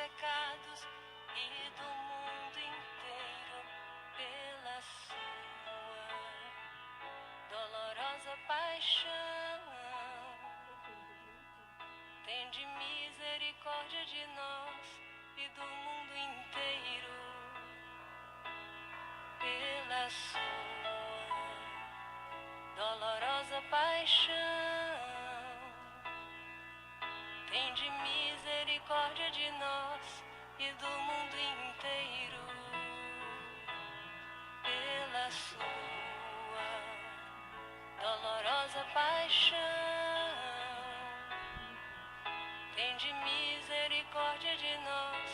pecados e do mundo inteiro pela sua dolorosa paixão. Tende misericórdia de nós e do mundo inteiro pela sua dolorosa paixão. Tende misericórdia de nós e do mundo inteiro pela sua dolorosa paixão. Tende misericórdia de nós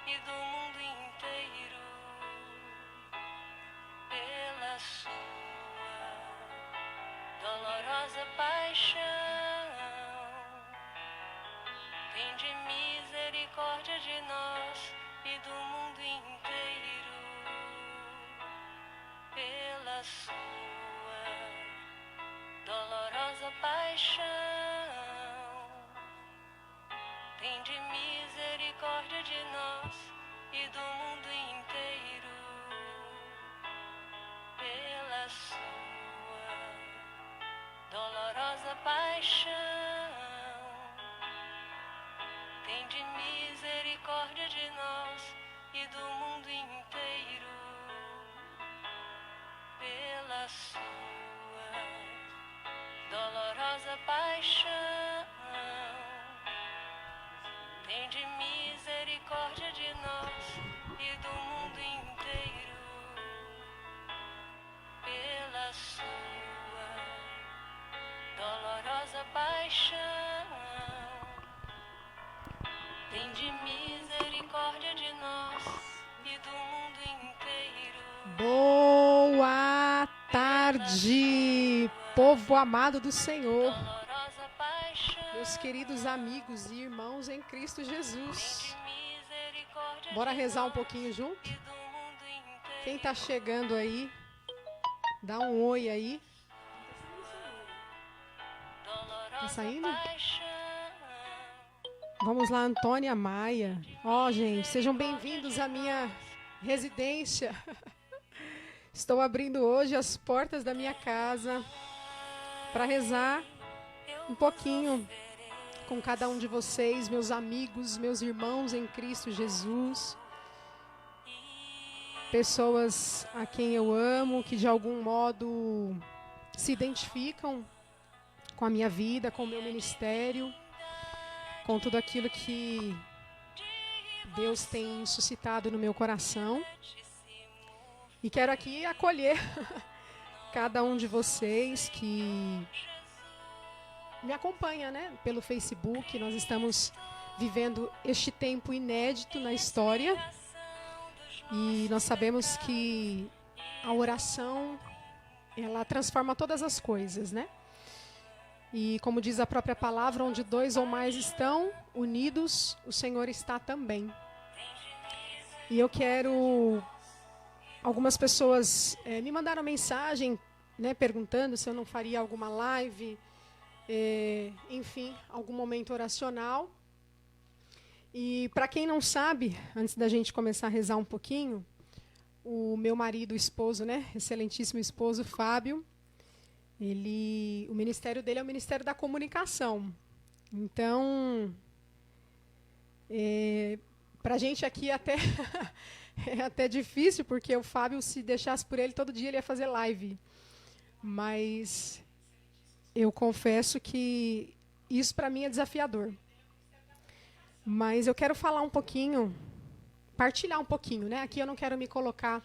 e do mundo inteiro pela sua dolorosa paixão. Tende misericórdia de nós e do mundo inteiro pela sua dolorosa paixão. Tende misericórdia de nós e do mundo inteiro pela sua dolorosa paixão. Tende misericórdia de nós e do mundo inteiro pela sua dolorosa paixão. Tende misericórdia de nós e do mundo inteiro pela sua dolorosa paixão. Tende misericórdia de nós e do mundo inteiro. Boa tarde, povo amado do Senhor, Dolorosa paixão. meus queridos amigos e irmãos em Cristo Jesus. Tende misericórdia Bora de rezar um nós pouquinho junto? e do mundo inteiro. Quem tá chegando aí, dá um oi aí. Dolorosa saindo? paixão. Vamos lá, Antônia Maia. Ó, gente, sejam bem-vindos à minha residência. Estou abrindo hoje as portas da minha casa para rezar um pouquinho com cada um de vocês, meus amigos, meus irmãos em Cristo Jesus. Pessoas a quem eu amo, que de algum modo se identificam com a minha vida, com o meu ministério, com tudo aquilo que Deus tem suscitado no meu coração. E quero aqui acolher cada um de vocês que me acompanha, né, pelo Facebook. Nós estamos vivendo este tempo inédito na história. E nós sabemos que a oração, ela transforma todas as coisas, né? E como diz a própria palavra, onde dois ou mais estão unidos, o Senhor está também. E eu quero... Algumas pessoas me mandaram mensagem, né, perguntando se eu não faria alguma live, enfim, algum momento oracional. E para quem não sabe, antes da gente começar a rezar um pouquinho, o meu marido, o esposo, né, excelentíssimo esposo, Fábio, o ministério dele é o Ministério da Comunicação. Então, para a gente aqui até é até difícil, porque o Fábio, se deixasse por ele, todo dia ele ia fazer live. Mas eu confesso que isso para mim é desafiador. Mas eu quero falar um pouquinho, partilhar um pouquinho, né? Aqui eu não quero me colocar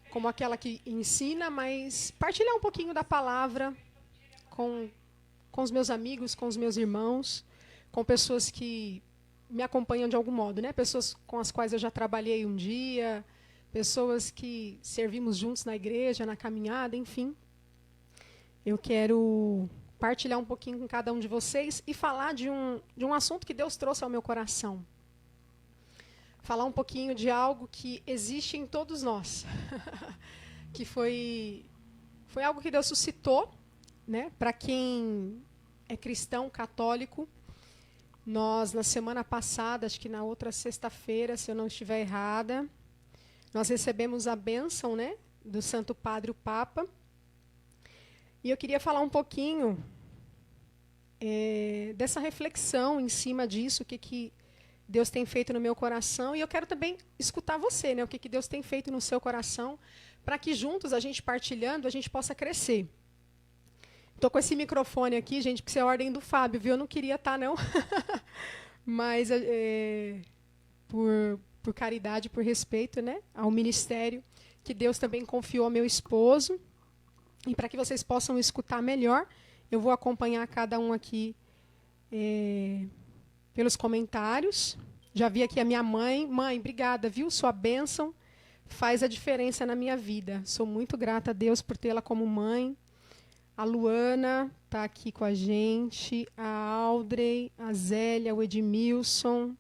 como aquela que ensina, mas partilhar um pouquinho da palavra com os meus amigos, com os meus irmãos, com pessoas que me acompanham de algum modo, né? Pessoas com as quais eu já trabalhei um dia, pessoas que servimos juntos na igreja, na caminhada, enfim. Eu quero partilhar um pouquinho com cada um de vocês e falar de um assunto que Deus trouxe ao meu coração. Falar um pouquinho de algo que existe em todos nós, que foi algo que Deus suscitou, né, para quem é cristão, católico, Nós, na semana passada, acho que na outra sexta-feira, se eu não estiver errada, nós recebemos a bênção, né, do Santo Padre, o Papa. E eu queria falar um pouquinho dessa reflexão em cima disso, o que Deus tem feito no meu coração. E eu quero também escutar você, né, o que Deus tem feito no seu coração, para que juntos, a gente partilhando, a gente possa crescer. Estou com esse microfone aqui, gente, porque isso é a ordem do Fábio, viu? Eu não queria estar, não. Mas, por caridade, por respeito, né, ao ministério que Deus também confiou ao meu esposo. E para que vocês possam escutar melhor, eu vou acompanhar cada um aqui pelos comentários. Já vi aqui a minha mãe. Mãe, obrigada, viu? Sua bênção faz a diferença na minha vida. Sou muito grata a Deus por tê-la como mãe. A Luana está aqui com a gente, a Audrey, a Zélia, o Edmilson,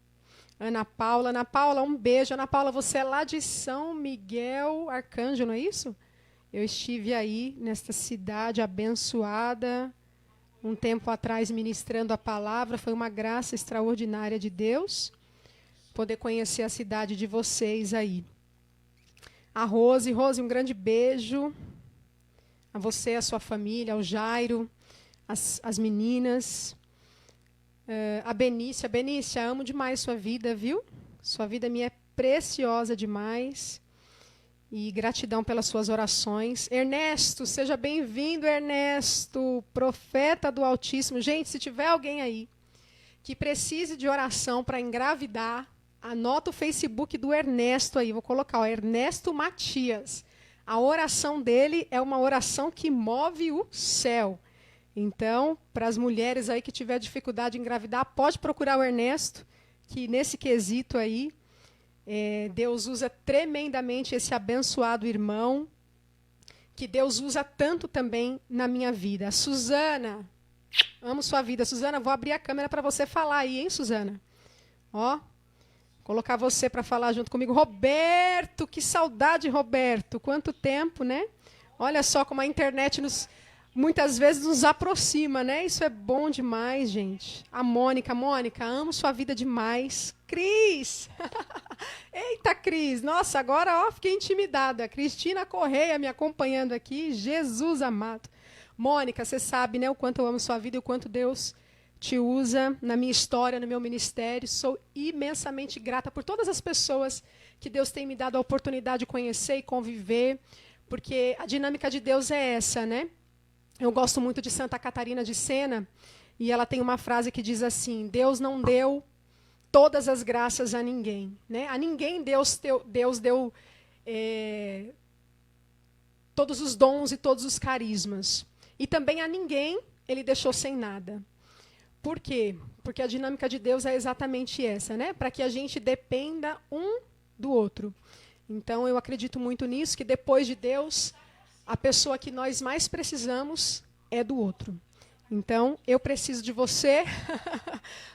Ana Paula. Ana Paula, um beijo. Ana Paula, você é lá de São Miguel Arcanjo, não é isso? Eu estive aí, nesta cidade abençoada, um tempo atrás, ministrando a palavra. Foi uma graça extraordinária de Deus poder conhecer a cidade de vocês aí. A Rose, um grande beijo. A você, a sua família, ao Jairo, as meninas. A Benícia. Benícia, amo demais sua vida, viu? Sua vida me é preciosa demais. E gratidão pelas suas orações. Ernesto, seja bem-vindo, Ernesto, profeta do Altíssimo. Gente, se tiver alguém aí que precise de oração para engravidar, anota o Facebook do Ernesto aí. Vou colocar, ó, Ernesto Matias. A oração dele é uma oração que move o céu. Então, para as mulheres aí que tiver dificuldade em engravidar, pode procurar o Ernesto, que nesse quesito aí, Deus usa tremendamente esse abençoado irmão, que Deus usa tanto também na minha vida. A Suzana, amo sua vida. Suzana, vou abrir a câmera para você falar aí, hein, Suzana? Ó. Colocar você para falar junto comigo. Roberto, que saudade, Roberto. Quanto tempo, né? Olha só como a internet muitas vezes nos aproxima, né? Isso é bom demais, gente. A Mônica, amo sua vida demais. Cris! Eita, Cris! Nossa, agora ó, fiquei intimidada. Cristina Correia me acompanhando aqui. Jesus amado. Mônica, você sabe, né, o quanto eu amo sua vida e o quanto Deus te usa na minha história, no meu ministério. Sou imensamente grata por todas as pessoas que Deus tem me dado a oportunidade de conhecer e conviver, porque a dinâmica de Deus é essa, né? Eu gosto muito de Santa Catarina de Sena, e ela tem uma frase que diz assim: Deus não deu todas as graças a ninguém, né? A ninguém Deus deu todos os dons e todos os carismas. E também a ninguém Ele deixou sem nada. Por quê? Porque a dinâmica de Deus é exatamente essa, né? Para que a gente dependa um do outro. Então, eu acredito muito nisso, que depois de Deus, a pessoa que nós mais precisamos é do outro. Então, eu preciso de você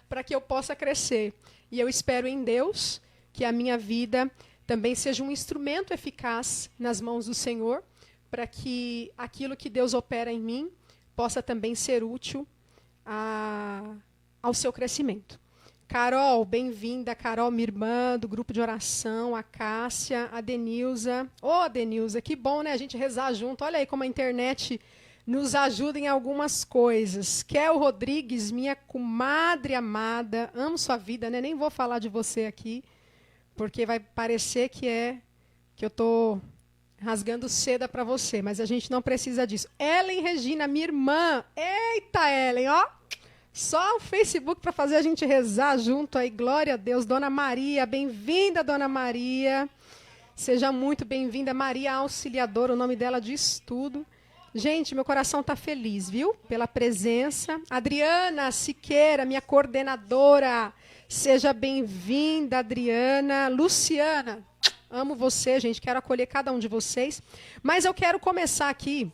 para que eu possa crescer. E eu espero em Deus que a minha vida também seja um instrumento eficaz nas mãos do Senhor, para que aquilo que Deus opera em mim possa também ser útil ao seu crescimento. Carol, bem-vinda. Carol, minha irmã do grupo de oração, a Cássia, a Denilza. Ô, Denilza, que bom, né, a gente rezar junto. Olha aí como a internet nos ajuda em algumas coisas. Kel Rodrigues, minha comadre amada, amo sua vida, né? Nem vou falar de você aqui, porque vai parecer que eu estou rasgando seda para você, mas a gente não precisa disso. Ellen Regina, minha irmã. Eita, Ellen, ó. Só o Facebook para fazer a gente rezar junto aí. Glória a Deus. Dona Maria, bem-vinda, Dona Maria. Seja muito bem-vinda. Maria Auxiliadora, o nome dela diz tudo. Gente, meu coração está feliz, viu? Pela presença. Adriana Siqueira, minha coordenadora. Seja bem-vinda, Adriana. Luciana, amo você, gente. Quero acolher cada um de vocês. Mas eu quero começar aqui.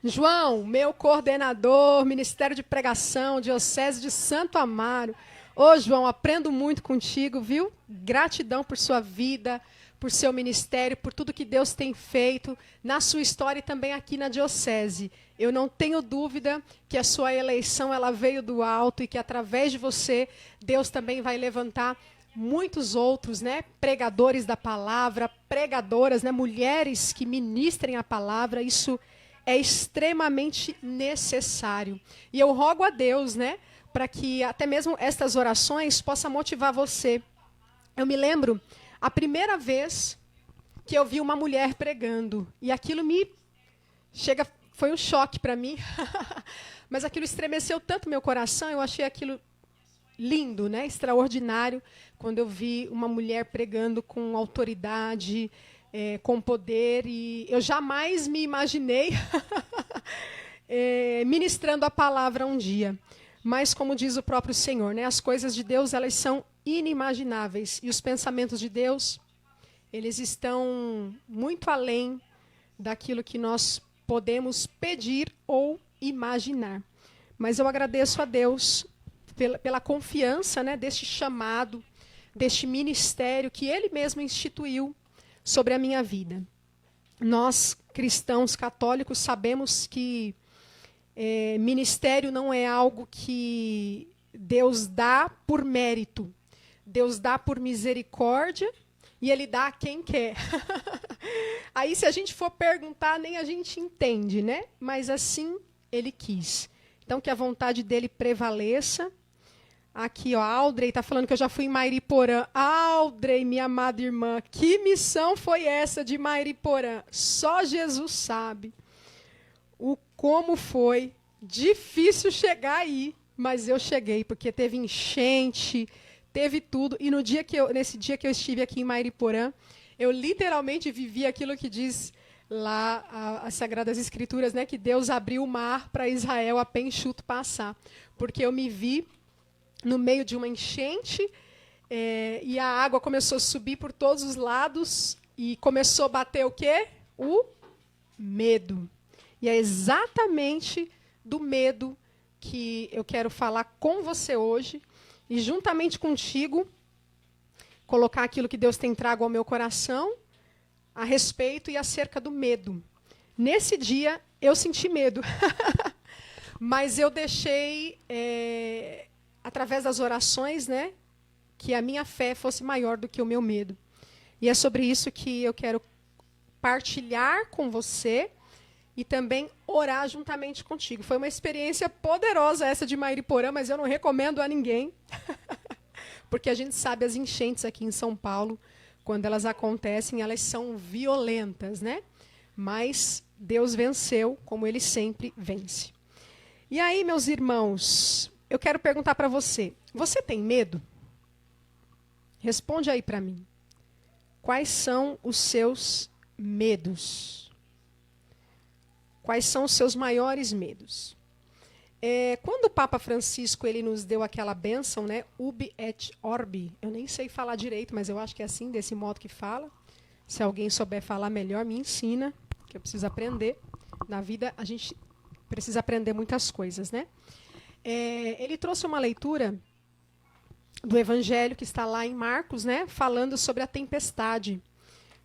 João, meu coordenador, Ministério de Pregação, Diocese de Santo Amaro. Ô, João, aprendo muito contigo, viu? Gratidão por sua vida, por seu ministério, por tudo que Deus tem feito na sua história e também aqui na diocese. Eu não tenho dúvida que a sua eleição ela veio do alto e que através de você Deus também vai levantar muitos outros, né, pregadores da palavra, pregadoras, né, mulheres que ministrem a palavra. Isso é extremamente necessário. E eu rogo a Deus, né, para que até mesmo estas orações possam motivar você. Eu me lembro a primeira vez que eu vi uma mulher pregando, e aquilo foi um choque para mim, mas aquilo estremeceu tanto meu coração, eu achei aquilo lindo, né? Extraordinário, quando eu vi uma mulher pregando com autoridade, com poder, e eu jamais me imaginei ministrando a palavra um dia. Mas, como diz o próprio Senhor, né, as coisas de Deus elas são inimagináveis, e os pensamentos de Deus eles estão muito além daquilo que nós podemos pedir ou imaginar. Mas eu agradeço a Deus pela confiança, né, deste chamado, deste ministério que Ele mesmo instituiu sobre a minha vida. Nós, cristãos católicos, sabemos que ministério não é algo que Deus dá por mérito. Deus dá por misericórdia e Ele dá a quem quer. Aí, se a gente for perguntar, nem a gente entende, né? Mas assim Ele quis. Então, que a vontade dEle prevaleça. Aqui, ó, a Audrey está falando que eu já fui em Mairiporã. Audrey, minha amada irmã, que missão foi essa de Mairiporã? Só Jesus sabe como foi difícil chegar aí, mas eu cheguei, porque teve enchente, teve tudo. E nesse dia que eu estive aqui em Mairiporã, eu literalmente vivi aquilo que diz lá as Sagradas Escrituras, né, que Deus abriu o mar para Israel a pé enxuto passar. Porque eu me vi no meio de uma enchente, e a água começou a subir por todos os lados, e começou a bater o quê? O medo. E é exatamente do medo que eu quero falar com você hoje, e juntamente contigo, colocar aquilo que Deus tem trago ao meu coração, a respeito e acerca do medo. Nesse dia, eu senti medo, mas eu deixei, através das orações, né, que a minha fé fosse maior do que o meu medo. E é sobre isso que eu quero partilhar com você, e também orar juntamente contigo. Foi uma experiência poderosa essa de Mairiporã, mas eu não recomendo a ninguém. Porque a gente sabe as enchentes aqui em São Paulo, quando elas acontecem, elas são violentas, né? Mas Deus venceu, como Ele sempre vence. E aí, meus irmãos, eu quero perguntar para você. Você tem medo? Responde aí para mim. Quais são os seus medos? Quais são os seus maiores medos? Quando o Papa Francisco ele nos deu aquela bênção, né, Ubi et Orbi, eu nem sei falar direito, mas eu acho que é assim, desse modo que fala. Se alguém souber falar melhor, me ensina, que eu preciso aprender. Na vida, a gente precisa aprender muitas coisas, né? Ele trouxe uma leitura do Evangelho, que está lá em Marcos, né, falando sobre a tempestade.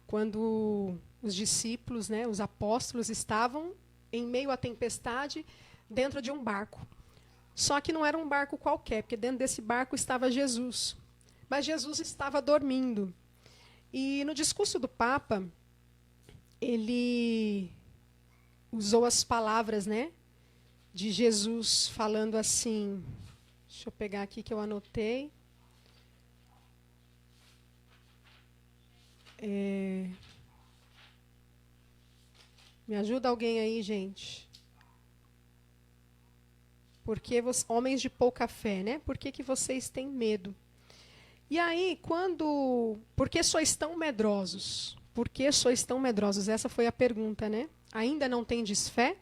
Quando os discípulos, né, os apóstolos, estavam em meio à tempestade, dentro de um barco. Só que não era um barco qualquer, porque dentro desse barco estava Jesus. Mas Jesus estava dormindo. E no discurso do Papa, ele usou as palavras, né, de Jesus falando assim. Deixa eu pegar aqui que eu anotei. Me ajuda alguém aí, gente? Porque homens de pouca fé, né? Por que vocês têm medo? E aí, por que sois tão medrosos? Por que sois tão medrosos? Essa foi a pergunta, né? Ainda não tendes fé?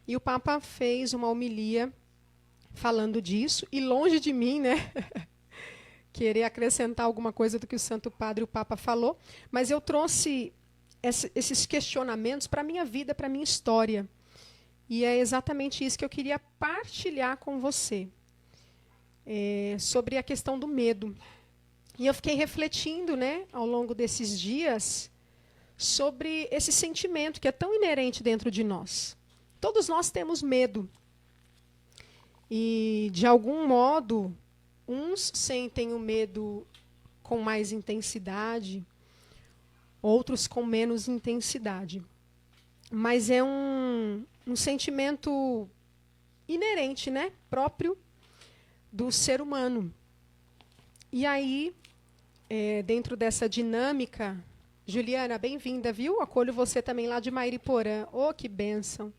E o Papa fez uma homilia falando disso, e longe de mim, né? Querer acrescentar alguma coisa do que o Santo Padre e o Papa falou, mas eu trouxe esses questionamentos para a minha vida, para a minha história. E é exatamente isso que eu queria partilhar com você. Sobre a questão do medo. E eu fiquei refletindo, né, ao longo desses dias, sobre esse sentimento que é tão inerente dentro de nós. Todos nós temos medo. E, de algum modo, uns sentem o medo com mais intensidade, outros com menos intensidade. Mas é um sentimento inerente, né? Próprio do ser humano. E aí, dentro dessa dinâmica, Juliana, bem-vinda, viu? Acolho você também lá de Mairiporã. Oh, que bênção.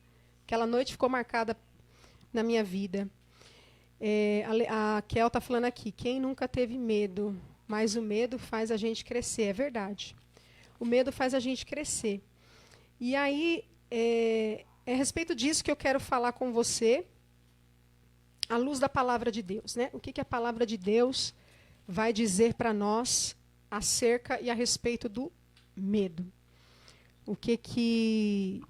Aquela noite ficou marcada na minha vida. A Kel está falando aqui, quem nunca teve medo? Mas o medo faz a gente crescer, é verdade. O medo faz a gente crescer. E aí, é a respeito disso que eu quero falar com você, à luz da palavra de Deus, né? O que a palavra de Deus vai dizer para nós acerca e a respeito do medo? O que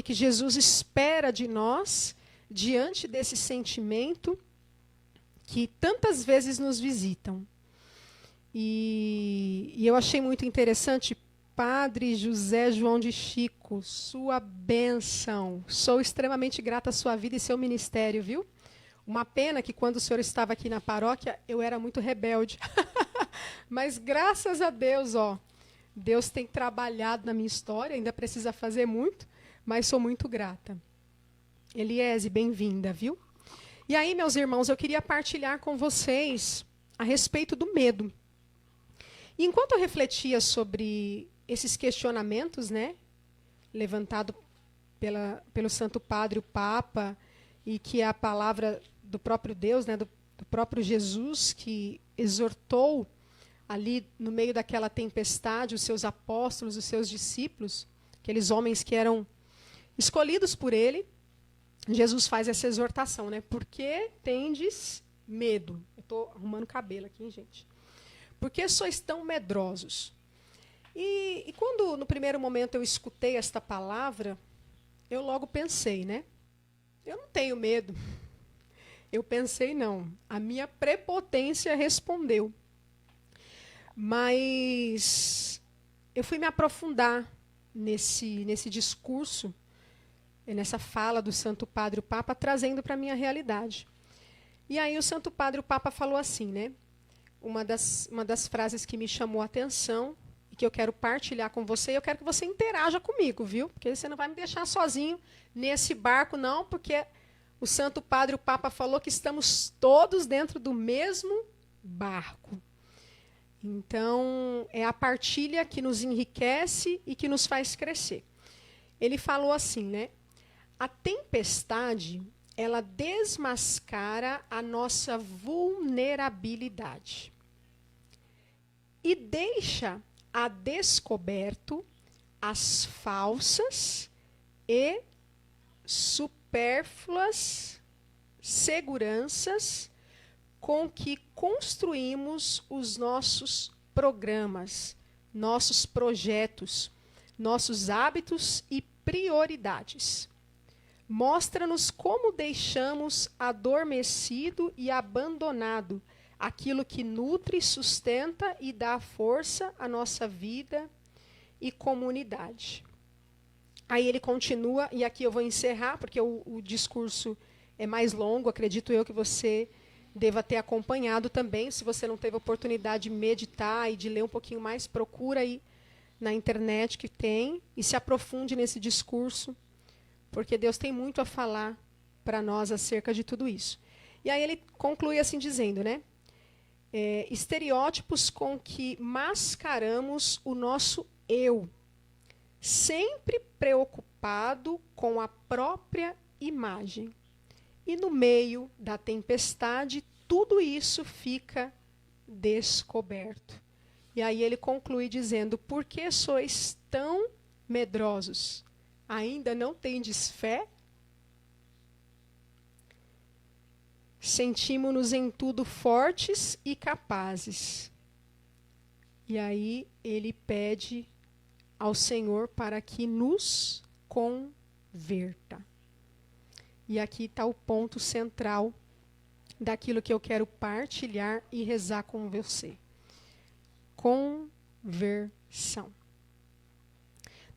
Jesus espera de nós diante desse sentimento que tantas vezes nos visitam? E eu achei muito interessante, Padre José João de Chico, sua bênção. Sou extremamente grata à sua vida e seu ministério, viu? Uma pena que quando o senhor estava aqui na paróquia, eu era muito rebelde. Mas graças a Deus, Deus tem trabalhado na minha história, ainda precisa fazer muito, mas sou muito grata. Eliese, bem-vinda, viu? E aí, meus irmãos, eu queria partilhar com vocês a respeito do medo. E enquanto eu refletia sobre esses questionamentos, né, levantado pelo Santo Padre, o Papa, e que é a palavra do próprio Deus, né, do próprio Jesus, que exortou ali no meio daquela tempestade os seus apóstolos, os seus discípulos, aqueles homens que eram escolhidos por ele. Jesus faz essa exortação, né? Por que tendes medo? Eu estou arrumando cabelo aqui, hein, gente? Por que sois tão medrosos? E quando no primeiro momento eu escutei esta palavra, eu logo pensei, né? Eu não tenho medo. Eu pensei, não. A minha prepotência respondeu. Mas eu fui me aprofundar nesse discurso, nessa fala do Santo Padre o Papa, trazendo para a minha realidade. E aí o Santo Padre o Papa falou assim, né? Uma das frases que me chamou a atenção e que eu quero partilhar com você, e eu quero que você interaja comigo, viu? Porque você não vai me deixar sozinho nesse barco, não, porque o Santo Padre o Papa falou que estamos todos dentro do mesmo barco. Então, é a partilha que nos enriquece e que nos faz crescer. Ele falou assim, né? A tempestade, ela desmascara a nossa vulnerabilidade e deixa a descoberto as falsas e supérfluas seguranças com que construímos os nossos programas, nossos projetos, nossos hábitos e prioridades. Mostra-nos como deixamos adormecido e abandonado aquilo que nutre, sustenta e dá força à nossa vida e comunidade. Aí ele continua, e aqui eu vou encerrar, porque o discurso é mais longo, acredito eu que você deva ter acompanhado também. Se você não teve oportunidade de meditar e de ler um pouquinho mais, procura aí na internet que tem e se aprofunde nesse discurso, porque Deus tem muito a falar para nós acerca de tudo isso. E aí ele conclui assim dizendo, né? Estereótipos com que mascaramos o nosso eu, sempre preocupado com a própria imagem. E no meio da tempestade, tudo isso fica descoberto. E aí ele conclui dizendo, por que sois tão medrosos? Ainda não tendes fé? Sentimos-nos em tudo fortes e capazes. E aí ele pede ao Senhor para que nos converta. E aqui está o ponto central daquilo que eu quero partilhar e rezar com você. conversão.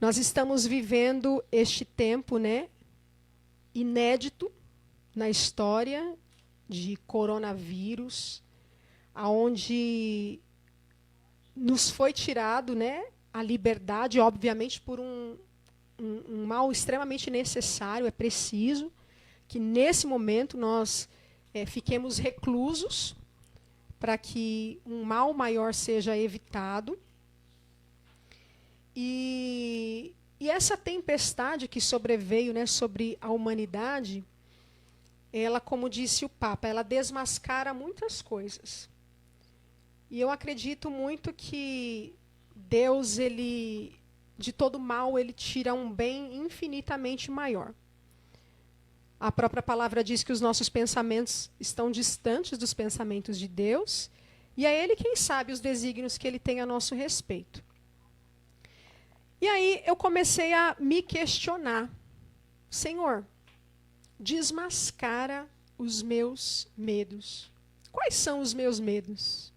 Nós estamos vivendo este tempo, né, inédito na história de coronavírus, aonde nos foi tirado, né, a liberdade, obviamente por um mal extremamente necessário. É preciso que nesse momento nós fiquemos reclusos para que um mal maior seja evitado. E essa tempestade que sobreveio, né, sobre a humanidade, ela, como disse o Papa, ela desmascara muitas coisas. E eu acredito muito que Deus, ele, de todo mal, ele tira um bem infinitamente maior. A própria palavra diz que os nossos pensamentos estão distantes dos pensamentos de Deus, e é Ele quem sabe os desígnios que Ele tem a nosso respeito. E aí eu comecei a me questionar. Senhor, desmascara os meus medos. Quais são os meus medos?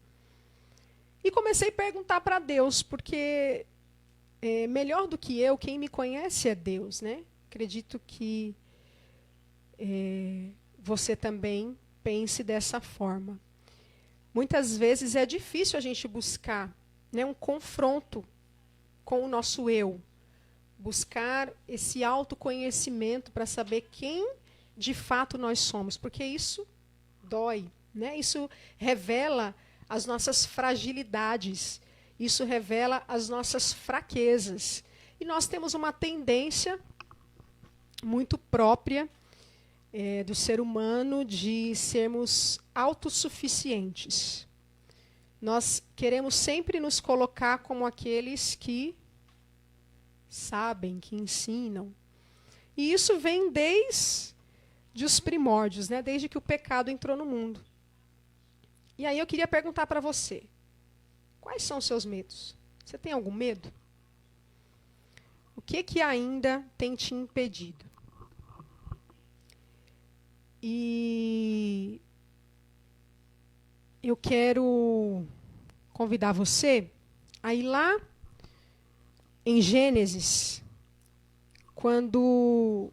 E comecei a perguntar para Deus, porque melhor do que eu, quem me conhece é Deus, né? Acredito que você também pense dessa forma. Muitas vezes é difícil a gente buscar, né, um confronto com o nosso eu. Buscar esse autoconhecimento para saber quem de fato nós somos. Porque isso dói, né? Isso revela as nossas fragilidades. Isso revela as nossas fraquezas. E nós temos uma tendência muito própria do ser humano de sermos autossuficientes. Nós queremos sempre nos colocar como aqueles que sabem, que ensinam. E isso vem desde os primórdios, né? Desde que o pecado entrou no mundo. E aí eu queria perguntar para você, quais são os seus medos? Você tem algum medo? O que ainda tem te impedido? E eu quero convidar você a ir lá em Gênesis, quando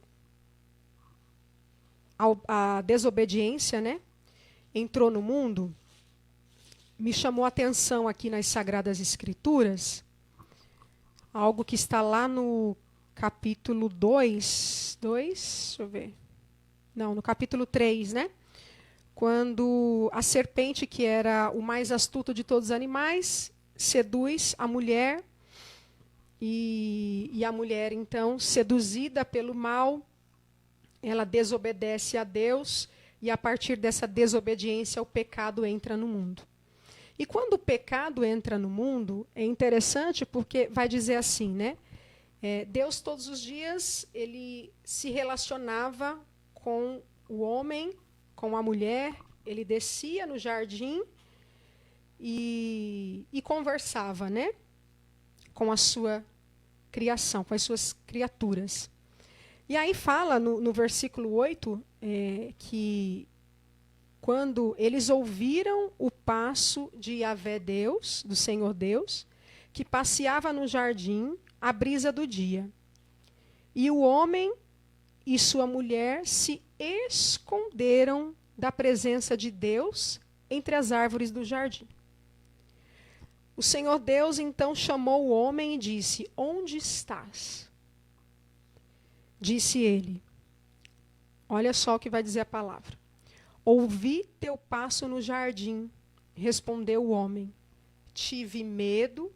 a desobediência, né, entrou no mundo. Me chamou a atenção aqui nas Sagradas Escrituras, algo que está lá no capítulo 2, deixa eu ver. Não, no capítulo 3, né? Quando a serpente, que era o mais astuto de todos os animais, seduz a mulher, e a mulher, então, seduzida pelo mal, ela desobedece a Deus, e a partir dessa desobediência o pecado entra no mundo. E quando o pecado entra no mundo, é interessante porque vai dizer assim, né? Deus todos os dias ele se relacionava com o homem, com a mulher, ele descia no jardim e conversava, né? Com a sua criação, com as suas criaturas. E aí fala no versículo 8 que quando eles ouviram o passo de Yahvé Deus, do Senhor Deus, que passeava no jardim à brisa do dia. E o homem e sua mulher se esconderam da presença de Deus entre as árvores do jardim. O Senhor Deus então chamou o homem e disse: onde estás? Disse ele, olha só o que vai dizer a palavra. Ouvi teu passo no jardim, respondeu o homem. Tive medo,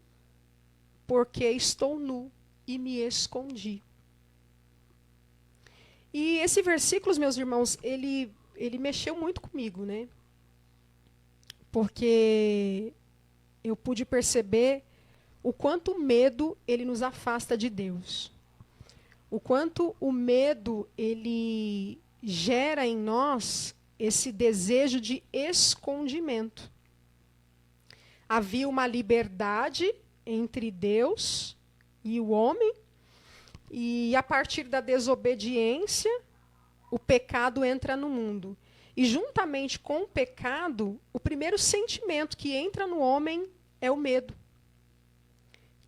porque estou nu e me escondi. E esse versículo, meus irmãos, ele mexeu muito comigo, né? Porque eu pude perceber o quanto o medo ele nos afasta de Deus. O quanto o medo ele gera em nós esse desejo de escondimento. Havia uma liberdade entre Deus e o homem, e a partir da desobediência, o pecado entra no mundo. E juntamente com o pecado, o primeiro sentimento que entra no homem é o medo.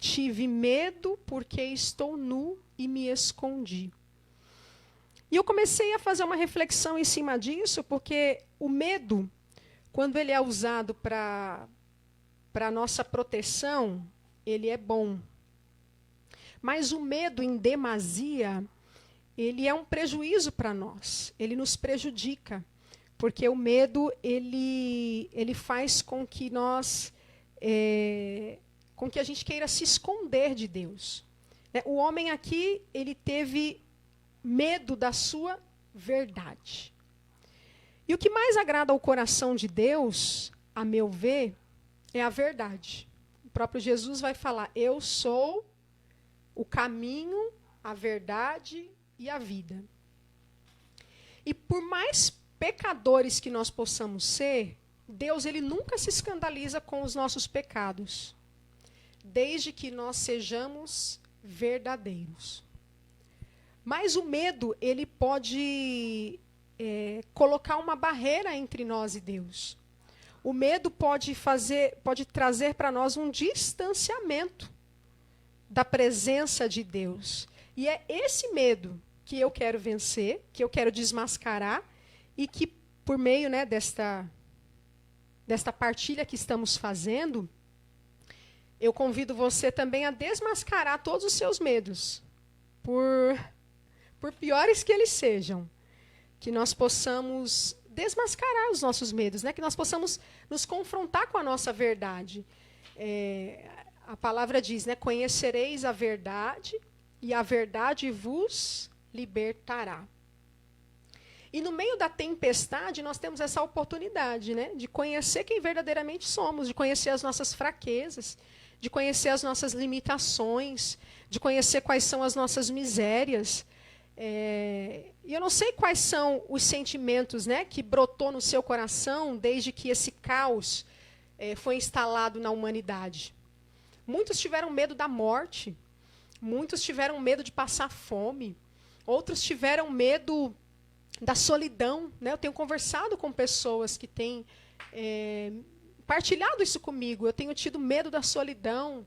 tive medo porque estou nu e me escondi. E eu comecei a fazer uma reflexão em cima disso, porque o medo, quando ele é usado para nossa proteção, ele é bom. Mas o medo em demasia, ele é um prejuízo para nós. Ele nos prejudica. Porque o medo, ele faz com que com que a gente queira se esconder de Deus. O homem aqui, ele teve medo da sua verdade. E o que mais agrada ao coração de Deus, a meu ver, é a verdade. O próprio Jesus vai falar: eu sou o caminho, a verdade e a vida. E por mais pecadores que nós possamos ser, Deus ele nunca se escandaliza com os nossos pecados, desde que nós sejamos verdadeiros. Mas o medo, ele pode colocar uma barreira entre nós e Deus. O medo pode trazer para nós um distanciamento da presença de Deus. E é esse medo que eu quero vencer, que eu quero desmascarar, e que, por meio, né, desta partilha que estamos fazendo, eu convido você também a desmascarar todos os seus medos, por piores que eles sejam, que nós possamos desmascarar os nossos medos, né, que nós possamos nos confrontar com a nossa verdade. A palavra diz, né, conhecereis a verdade e a verdade vos libertará. E no meio da tempestade, nós temos essa oportunidade, né, de conhecer quem verdadeiramente somos, de conhecer as nossas fraquezas, de conhecer as nossas limitações, de conhecer quais são as nossas misérias. E eu não sei quais são os sentimentos, né, que brotou no seu coração desde que esse caos foi instalado na humanidade. Muitos tiveram medo da morte, muitos tiveram medo de passar fome, outros tiveram medo da solidão, né? Eu tenho conversado com pessoas que têm partilhado isso comigo. Eu tenho tido medo da solidão,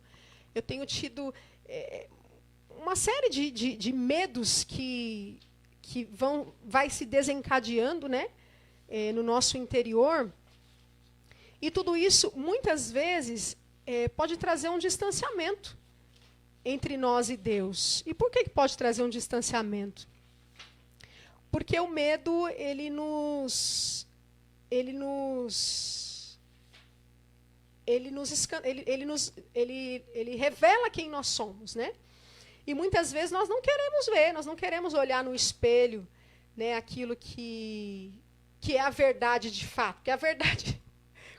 eu tenho tido uma série de medos que vai se desencadeando, né? No nosso interior. E tudo isso, muitas vezes, pode trazer um distanciamento entre nós e Deus. E por que pode trazer um distanciamento? Porque o medo, ele revela quem nós somos, né? E muitas vezes nós não queremos ver, nós não queremos olhar no espelho, né, aquilo que é a verdade de fato. Porque a verdade,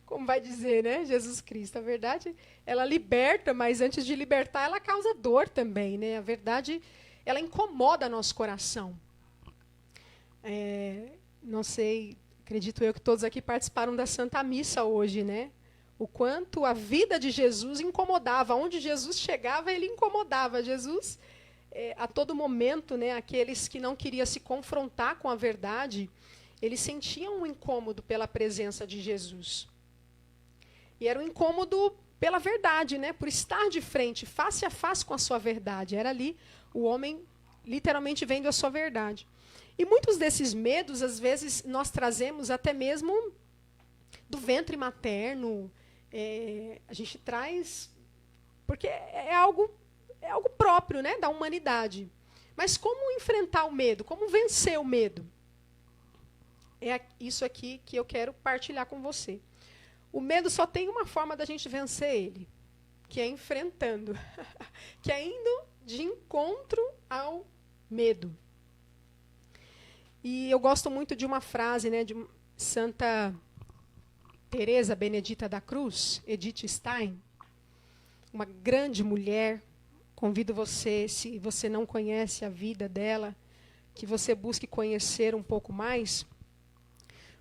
como vai dizer, né, Jesus Cristo, a verdade, ela liberta, mas antes de libertar, ela causa dor também, né? A verdade, ela incomoda nosso coração. Não sei, acredito eu que todos aqui participaram da Santa Missa hoje, né? O quanto a vida de Jesus incomodava. Onde Jesus chegava, ele incomodava. Jesus, a todo momento, né, aqueles que não queriam se confrontar com a verdade, eles sentiam um incômodo pela presença de Jesus. E era um incômodo pela verdade, né? Por estar de frente, face a face com a sua verdade. Era ali o homem literalmente vendo a sua verdade. E muitos desses medos, às vezes, nós trazemos até mesmo do ventre materno. A gente traz, porque é algo próprio, né, da humanidade. Mas como enfrentar o medo? Como vencer o medo? É isso aqui que eu quero partilhar com você. O medo só tem uma forma da gente vencer ele, que é enfrentando, que é indo de encontro ao medo. E eu gosto muito de uma frase, né, de Santa Teresa Benedita da Cruz, Edith Stein, uma grande mulher. Convido você, se você não conhece a vida dela, que você busque conhecer um pouco mais,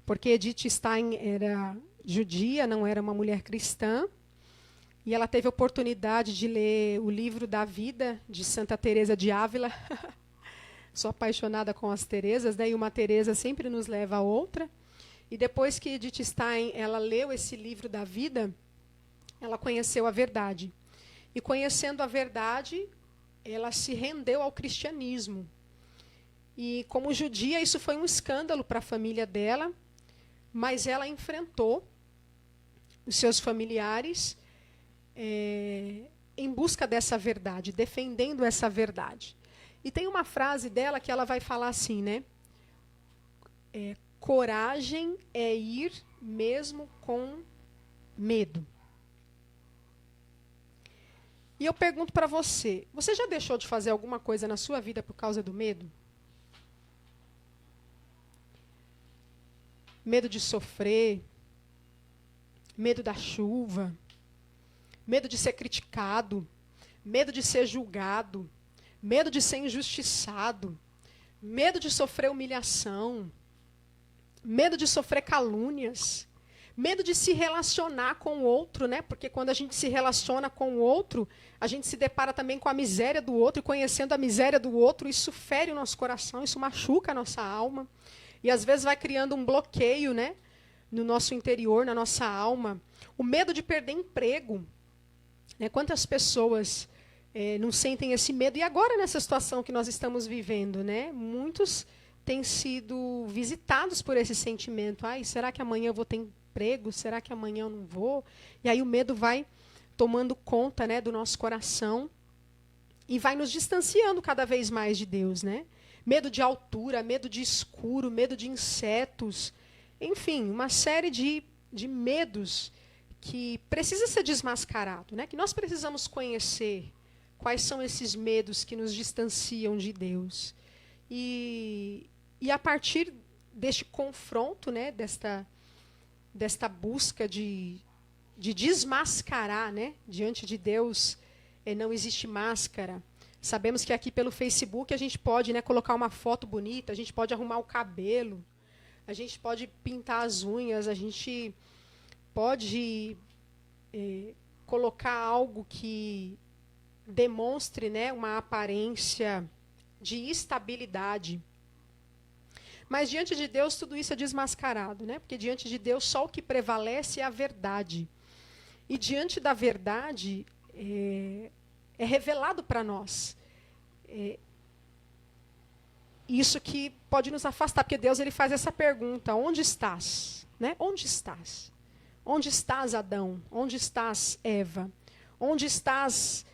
porque Edith Stein era judia, não era uma mulher cristã, e ela teve a oportunidade de ler o livro da vida de Santa Teresa de Ávila. Sou apaixonada com as Teresas, né? E uma Teresa sempre nos leva a outra. E depois que Edith Stein ela leu esse livro da vida, ela conheceu a verdade. E conhecendo a verdade, ela se rendeu ao cristianismo. E como judia, isso foi um escândalo para a família dela, mas ela enfrentou os seus familiares em busca dessa verdade, defendendo essa verdade. E tem uma frase dela que ela vai falar assim, né? Coragem é ir mesmo com medo. E eu pergunto para você, você já deixou de fazer alguma coisa na sua vida por causa do medo? Medo de sofrer, medo da chuva, medo de ser criticado, medo de ser julgado, medo de ser injustiçado, medo de sofrer humilhação, medo de sofrer calúnias, medo de se relacionar com o outro, né? Porque quando a gente se relaciona com o outro, a gente se depara também com a miséria do outro, e conhecendo a miséria do outro, isso fere o nosso coração, isso machuca a nossa alma. E às vezes vai criando um bloqueio, né? No nosso interior, na nossa alma. O medo de perder emprego. Né? Quantas pessoas não sentem esse medo? E agora, nessa situação que nós estamos vivendo, né? Muitos têm sido visitados por esse sentimento. Ai, será que amanhã eu vou ter emprego? Será que amanhã eu não vou? E aí o medo vai tomando conta, né, do nosso coração e vai nos distanciando cada vez mais de Deus, né? Medo de altura, medo de escuro, medo de insetos. Enfim, uma série de medos que precisa ser desmascarado, né? Que nós precisamos conhecer quais são esses medos que nos distanciam de Deus. E a partir deste confronto, né? Desta busca de desmascarar, né? Diante de Deus não existe máscara. Sabemos que aqui pelo Facebook a gente pode, né, colocar uma foto bonita, a gente pode arrumar o cabelo, a gente pode pintar as unhas, a gente pode colocar algo que demonstre, né, uma aparência de estabilidade. Mas diante de Deus tudo isso é desmascarado, né? Porque diante de Deus só o que prevalece é a verdade. E diante da verdade é revelado para nós. Isso que pode nos afastar, porque Deus ele faz essa pergunta: onde estás? Né? Onde estás? Onde estás, Adão? Onde estás, Eva? Onde estás,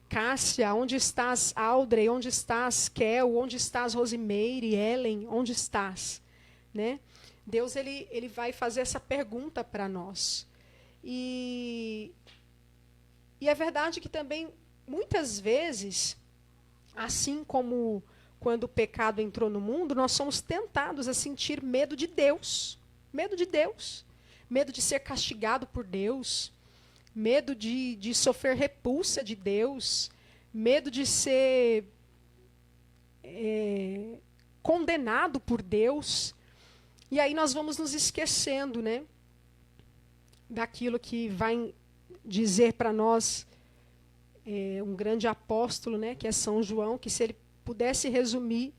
Cássia? Onde estás, Audrey? Onde estás, Kel? Onde estás, Rosimeire, Ellen? Onde estás? Né? Deus ele vai fazer essa pergunta para nós. E é verdade que também, muitas vezes, assim como quando o pecado entrou no mundo, nós somos tentados a sentir medo de Deus. Medo de Deus. Medo de ser castigado por Deus. Medo de sofrer repulsa de Deus. Medo de ser condenado por Deus. E aí nós vamos nos esquecendo, né, daquilo que vai dizer para nós um grande apóstolo, né, que é São João, que se ele pudesse resumir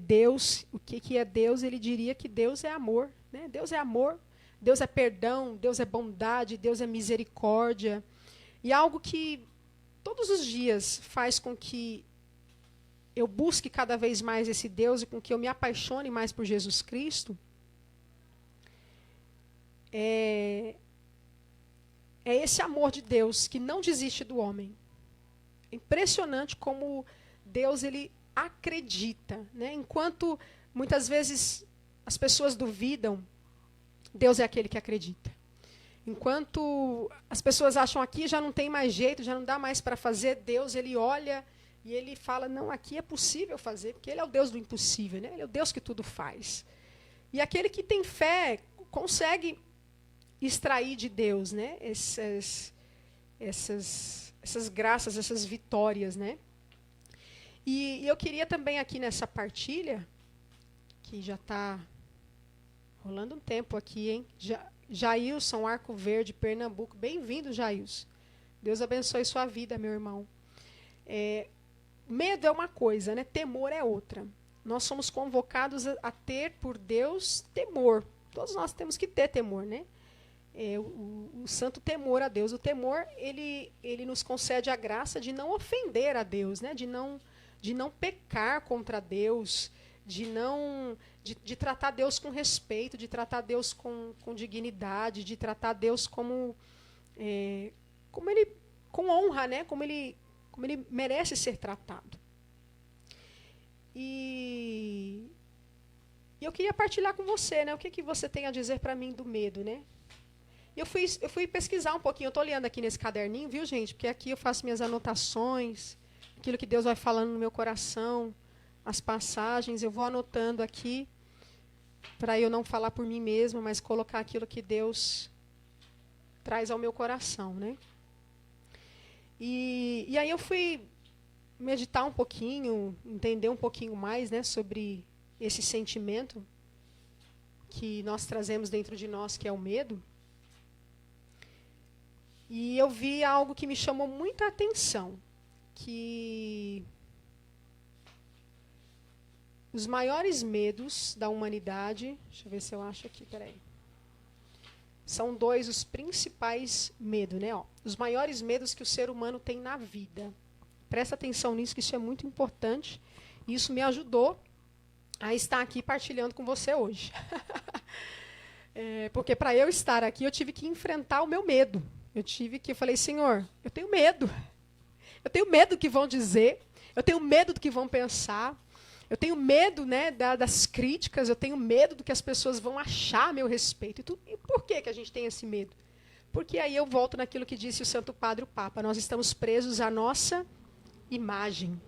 Deus, o que é Deus, ele diria que Deus é amor. Né? Deus é amor, Deus é perdão, Deus é bondade, Deus é misericórdia. E algo que todos os dias faz com que eu busque cada vez mais esse Deus e com que eu me apaixone mais por Jesus Cristo, é esse amor de Deus que não desiste do homem. É impressionante como Deus ele acredita, né? Enquanto muitas vezes as pessoas duvidam, Deus é aquele que acredita. Enquanto as pessoas acham aqui já não tem mais jeito, já não dá mais para fazer, Deus ele olha e ele fala, não, aqui é possível fazer, porque ele é o Deus do impossível, né? Ele é o Deus que tudo faz. E aquele que tem fé consegue extrair de Deus, né, essas graças, essas vitórias, né? E eu queria também aqui nessa partilha, que já está rolando um tempo aqui, hein? Jailson, Arco Verde, Pernambuco. Bem-vindo, Jailson. Deus abençoe sua vida, meu irmão. Medo é uma coisa, né? Temor é outra. Nós somos convocados a ter por Deus temor. Todos nós temos que ter temor, né? o santo temor a Deus. O temor, ele nos concede a graça de não ofender a Deus, né? De não pecar contra Deus, de tratar Deus com respeito, de tratar Deus com dignidade, de tratar Deus com honra, né? Como ele merece ser tratado. E eu queria partilhar com você, né? O que você tem a dizer para mim do medo, né? Eu fui pesquisar um pouquinho, eu estou olhando aqui nesse caderninho, viu, gente? Porque aqui eu faço minhas anotações, aquilo que Deus vai falando no meu coração, as passagens, eu vou anotando aqui, para eu não falar por mim mesma, mas colocar aquilo que Deus traz ao meu coração, né? E aí eu fui meditar um pouquinho, entender um pouquinho mais, né, sobre esse sentimento que nós trazemos dentro de nós, que é o medo. E eu vi algo que me chamou muita atenção, que os maiores medos da humanidade, deixa eu ver se eu acho aqui, peraí. São dois os principais medos, né? Ó, os maiores medos que o ser humano tem na vida. Presta atenção nisso, que isso é muito importante. E isso me ajudou a estar aqui partilhando com você hoje. Porque para eu estar aqui, eu tive que enfrentar o meu medo. Eu falei, Senhor, eu tenho medo. Eu tenho medo do que vão dizer. Eu tenho medo do que vão pensar. Eu tenho medo, né, das críticas. Eu tenho medo do que as pessoas vão achar a meu respeito. E por que a gente tem esse medo? Porque aí eu volto naquilo que disse o Santo Padre, o Papa. Nós estamos presos à nossa imagem.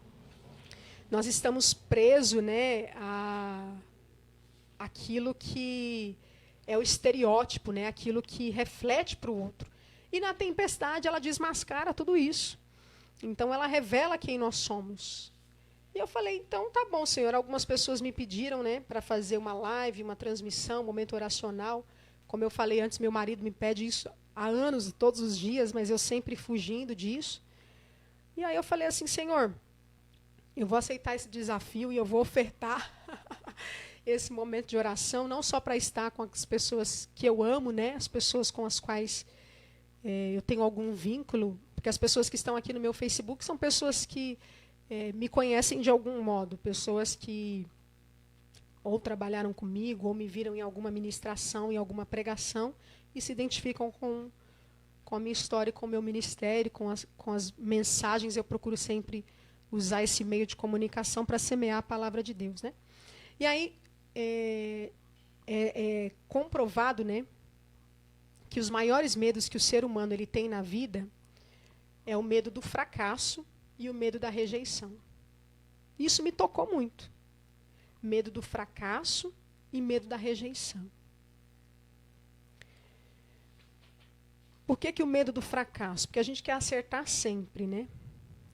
Nós estamos presos, né, àquilo que é o estereótipo, né, aquilo que reflete para o outro. E na tempestade ela desmascara tudo isso. Então ela revela quem nós somos. E eu falei, então tá bom, Senhor. Algumas pessoas me pediram, né, para fazer uma live, uma transmissão, um momento oracional. Como eu falei antes, meu marido me pede isso há anos, todos os dias, mas eu sempre fugindo disso. E aí eu falei assim, Senhor, eu vou aceitar esse desafio e eu vou ofertar esse momento de oração, não só para estar com as pessoas que eu amo, né, as pessoas com as quais eu tenho algum vínculo, porque as pessoas que estão aqui no meu Facebook são pessoas que me conhecem de algum modo, pessoas que ou trabalharam comigo, ou me viram em alguma ministração, em alguma pregação, e se identificam com a minha história, com o meu ministério, com as mensagens. Eu procuro sempre usar esse meio de comunicação para semear a palavra de Deus, né? E aí é comprovado, né, que os maiores medos que o ser humano ele tem na vida é o medo do fracasso e o medo da rejeição. Isso me tocou muito. Medo do fracasso e medo da rejeição. Por que o medo do fracasso? Porque a gente quer acertar sempre, né?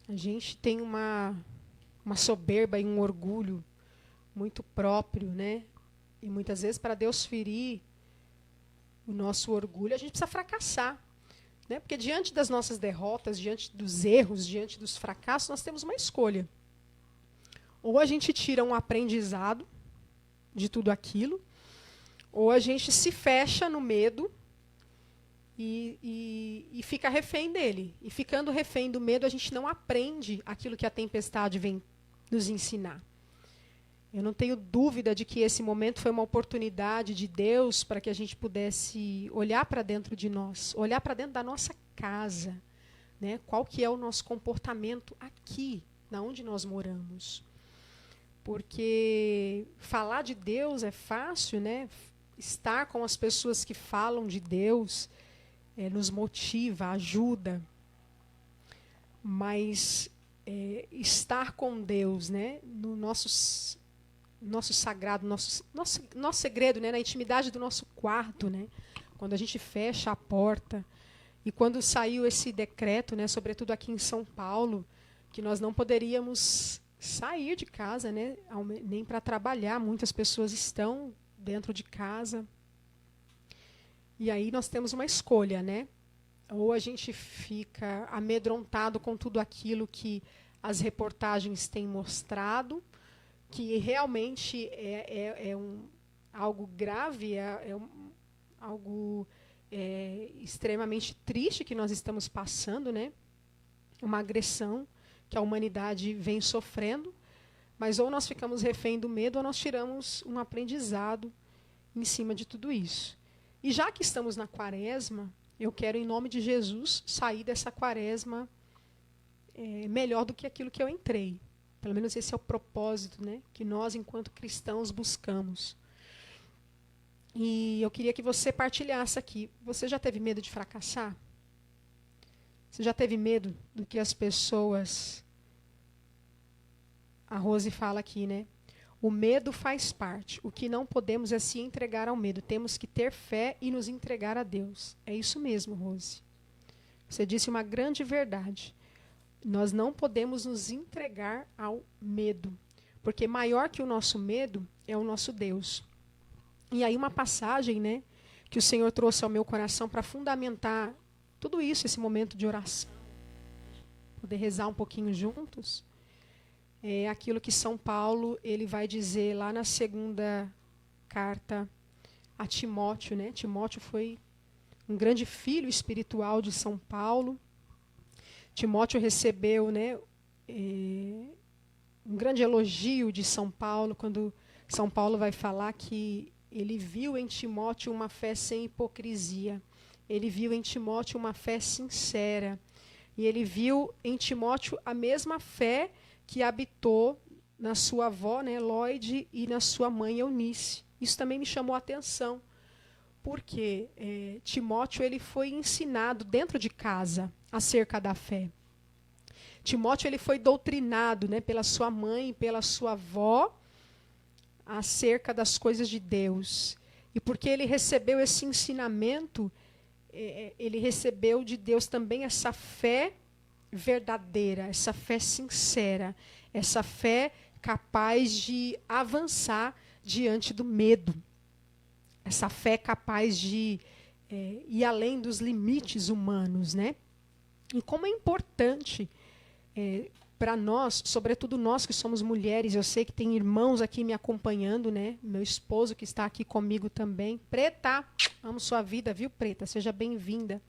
A gente tem uma soberba e um orgulho muito próprio, né? E muitas vezes, para Deus ferir o nosso orgulho, a gente precisa fracassar. Né? Porque diante das nossas derrotas, diante dos erros, diante dos fracassos, nós temos uma escolha. Ou a gente tira um aprendizado de tudo aquilo, ou a gente se fecha no medo e fica refém dele. E ficando refém do medo, a gente não aprende aquilo que a tempestade vem nos ensinar. Eu não tenho dúvida de que esse momento foi uma oportunidade de Deus para que a gente pudesse olhar para dentro de nós, olhar para dentro da nossa casa, né? Qual que é o nosso comportamento aqui, na onde nós moramos. Porque falar de Deus é fácil, né? Estar com as pessoas que falam de Deus nos motiva, ajuda. Mas estar com Deus, né? No nosso sagrado, nosso segredo, né? Na intimidade do nosso quarto, né? Quando a gente fecha a porta. E quando saiu esse decreto, né? Sobretudo aqui em São Paulo, que nós não poderíamos sair de casa, né? Nem para trabalhar. Muitas pessoas estão dentro de casa. E aí nós temos uma escolha, né? Ou a gente fica amedrontado com tudo aquilo que as reportagens têm mostrado, que realmente algo grave, algo extremamente triste que nós estamos passando, né? Uma agressão que a humanidade vem sofrendo, mas ou nós ficamos refém do medo ou nós tiramos um aprendizado em cima de tudo isso. E já que estamos na quaresma, eu quero, em nome de Jesus, sair dessa quaresma melhor do que aquilo que eu entrei. Pelo menos esse é o propósito, né, que nós, enquanto cristãos, buscamos. E eu queria que você partilhasse aqui. Você já teve medo de fracassar? Você já teve medo do que as pessoas... A Rose fala aqui, né? O medo faz parte. O que não podemos é se entregar ao medo. Temos que ter fé e nos entregar a Deus. É isso mesmo, Rose. Você disse uma grande verdade. Nós não podemos nos entregar ao medo. Porque maior que o nosso medo é o nosso Deus. E aí uma passagem, né, que o Senhor trouxe ao meu coração para fundamentar tudo isso, esse momento de oração. Poder rezar um pouquinho juntos. É aquilo que São Paulo ele vai dizer lá na segunda carta a Timóteo, né? Timóteo foi um grande filho espiritual de São Paulo. Timóteo recebeu, né, um grande elogio de São Paulo, quando São Paulo vai falar que ele viu em Timóteo uma fé sem hipocrisia. Ele viu em Timóteo uma fé sincera. E ele viu em Timóteo a mesma fé que habitou na sua avó, né, Lloyd, e na sua mãe, Eunice. Isso também me chamou a atenção, porque Timóteo ele foi ensinado dentro de casa acerca da fé. Timóteo ele foi doutrinado, né, pela sua mãe e pela sua avó acerca das coisas de Deus. E porque ele recebeu esse ensinamento, ele recebeu de Deus também essa fé verdadeira, essa fé sincera, essa fé capaz de avançar diante do medo, essa fé capaz de ir além dos limites humanos, né? E como é importante para nós, sobretudo nós que somos mulheres, eu sei que tem irmãos aqui me acompanhando, né? Meu esposo que está aqui comigo também. Preta, amo sua vida, viu, Preta? Seja bem-vinda.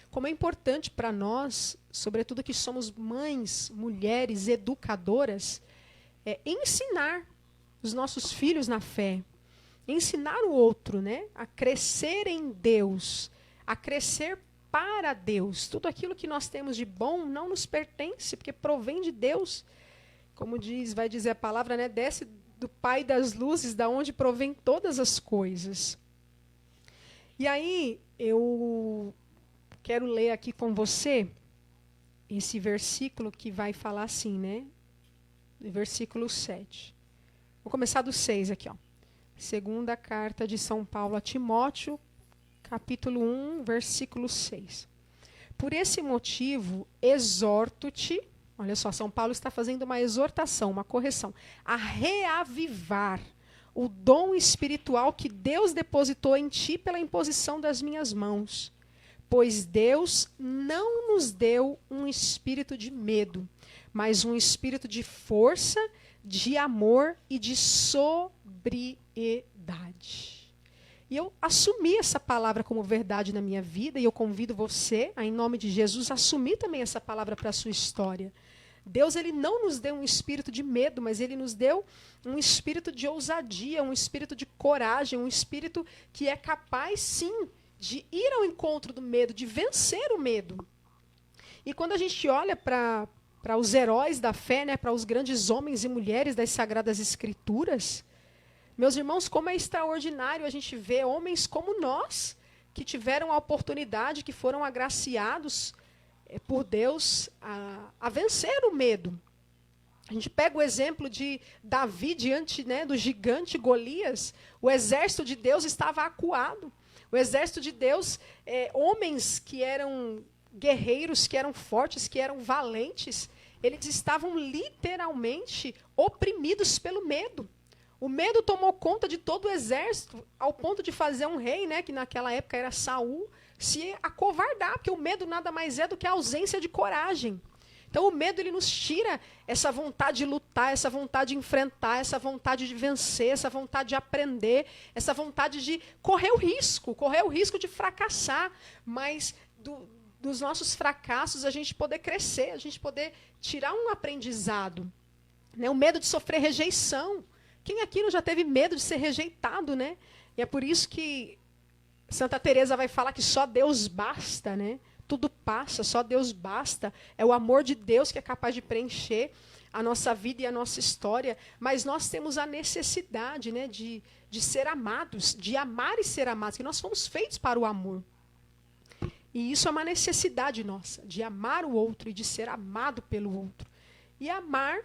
Como é importante para nós, sobretudo que somos mães, mulheres, educadoras, ensinar os nossos filhos na fé, ensinar o outro, né, a crescer em Deus, a crescer para Deus. Tudo aquilo que nós temos de bom não nos pertence, porque provém de Deus. Como vai dizer a palavra, né, desce do Pai das luzes, da onde provém todas as coisas. E aí, eu quero ler aqui com você esse versículo que vai falar assim, né? Versículo 7. Vou começar do 6 aqui, ó. Segunda carta de São Paulo a Timóteo, capítulo 1, versículo 6. Por esse motivo, exorto-te, olha só, São Paulo está fazendo uma exortação, uma correção, a reavivar o dom espiritual que Deus depositou em ti pela imposição das minhas mãos. Pois Deus não nos deu um espírito de medo, mas um espírito de força, de amor e de sobriedade. E eu assumi essa palavra como verdade na minha vida, e eu convido você, em nome de Jesus, a assumir também essa palavra para a sua história. Deus ele não nos deu um espírito de medo, mas ele nos deu um espírito de ousadia, um espírito de coragem, um espírito que é capaz, sim, de ir ao encontro do medo, de vencer o medo. E quando a gente olha para os heróis da fé, né, para os grandes homens e mulheres das Sagradas Escrituras, meus irmãos, como é extraordinário a gente ver homens como nós, que tiveram a oportunidade, que foram agraciados por Deus a vencer o medo. A gente pega o exemplo de Davi diante, né, do gigante Golias. O exército de Deus estava acuado. O exército de Deus, homens que eram guerreiros, que eram fortes, que eram valentes, eles estavam literalmente oprimidos pelo medo. O medo tomou conta de todo o exército, ao ponto de fazer um rei, né, que naquela época era Saul, se acovardar, porque o medo nada mais é do que a ausência de coragem. Então o medo ele nos tira essa vontade de lutar, essa vontade de enfrentar, essa vontade de vencer, essa vontade de aprender, essa vontade de correr o risco de fracassar, mas dos nossos fracassos a gente poder crescer, a gente poder tirar um aprendizado. Né? O medo de sofrer rejeição. Quem aqui não já teve medo de ser rejeitado, né? E é por isso que Santa Teresa vai falar que só Deus basta, né? Tudo passa, só Deus basta. É o amor de Deus que é capaz de preencher a nossa vida e a nossa história. Mas nós temos a necessidade, né, de ser amados, de amar e ser amados, que nós fomos feitos para o amor. E isso é uma necessidade nossa, de amar o outro e de ser amado pelo outro. E amar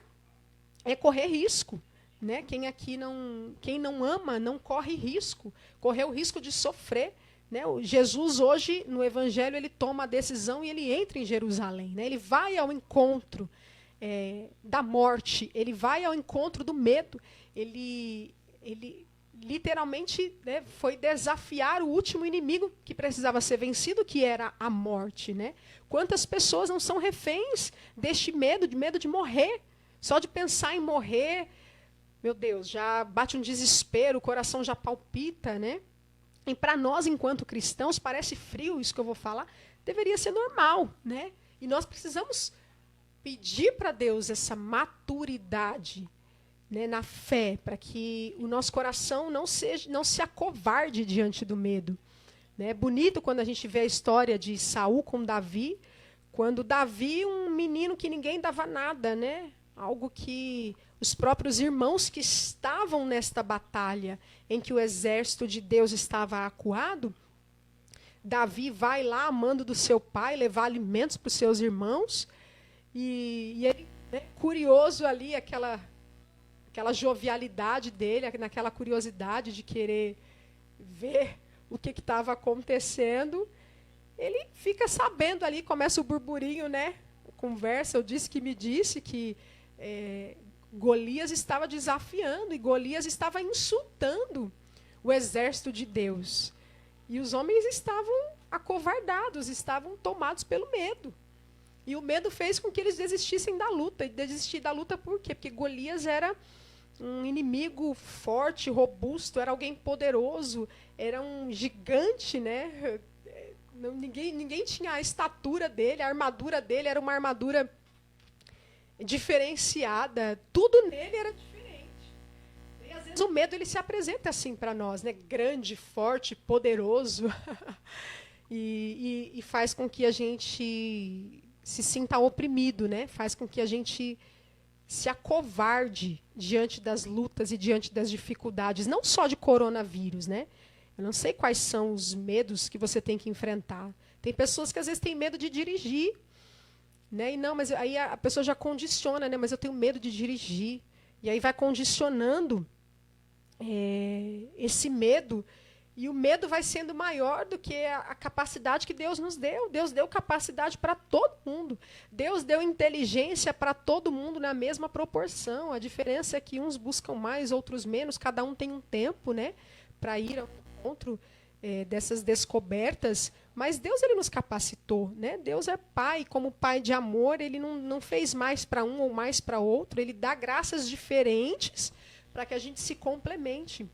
é correr risco. Né? Quem não ama não corre risco. Correr o risco de sofrer. Né? O Jesus hoje, no Evangelho, ele toma a decisão e ele entra em Jerusalém. Né? Ele vai ao encontro da morte, ele vai ao encontro do medo. Ele literalmente, né, foi desafiar o último inimigo que precisava ser vencido, que era a morte. Né? Quantas pessoas não são reféns deste medo de morrer? Só de pensar em morrer, meu Deus, já bate um desespero, o coração já palpita, né? E para nós, enquanto cristãos, parece frio isso que eu vou falar, deveria ser normal, né? E nós precisamos pedir para Deus essa maturidade, né, na fé, para que o nosso coração não se acovarde diante do medo. Né? É bonito quando a gente vê a história de Saul com Davi, quando Davi, um menino que ninguém dava nada, né? Algo que os próprios irmãos que estavam nesta batalha, em que o exército de Deus estava acuado, Davi vai lá, a mando do seu pai, levar alimentos para os seus irmãos, e ele, né, curioso ali, aquela jovialidade dele, naquela curiosidade de querer ver o que estava acontecendo, ele fica sabendo ali, começa o burburinho, né? Conversa, eu disse que me disse que Golias estava desafiando e Golias estava insultando o exército de Deus. E os homens estavam acovardados, estavam tomados pelo medo. E o medo fez com que eles desistissem da luta. E desistir da luta por quê? Porque Golias era um inimigo forte, robusto, era alguém poderoso, era um gigante, né? Ninguém tinha a estatura dele, a armadura dele era uma armadura diferenciada, tudo nele era diferente. E às vezes o medo ele se apresenta assim para nós, né? Grande, forte, poderoso, e faz com que a gente se sinta oprimido, né? Faz com que a gente se acovarde diante das lutas e diante das dificuldades, não só de coronavírus, né? Eu não sei quais são os medos que você tem que enfrentar. Tem pessoas que às vezes têm medo de dirigir, né? E não, mas aí a pessoa já condiciona, né? Mas eu tenho medo de dirigir. E aí vai condicionando esse medo. E o medo vai sendo maior do que a capacidade que Deus nos deu. Deus deu capacidade para todo mundo. Deus deu inteligência para todo mundo na mesma proporção. A diferença é que uns buscam mais, outros menos. Cada um tem um tempo, né, para ir ao encontro dessas descobertas. Mas Deus ele nos capacitou. Né? Deus é pai. Como pai de amor, ele não fez mais para um ou mais para outro. Ele dá graças diferentes para que a gente se complemente.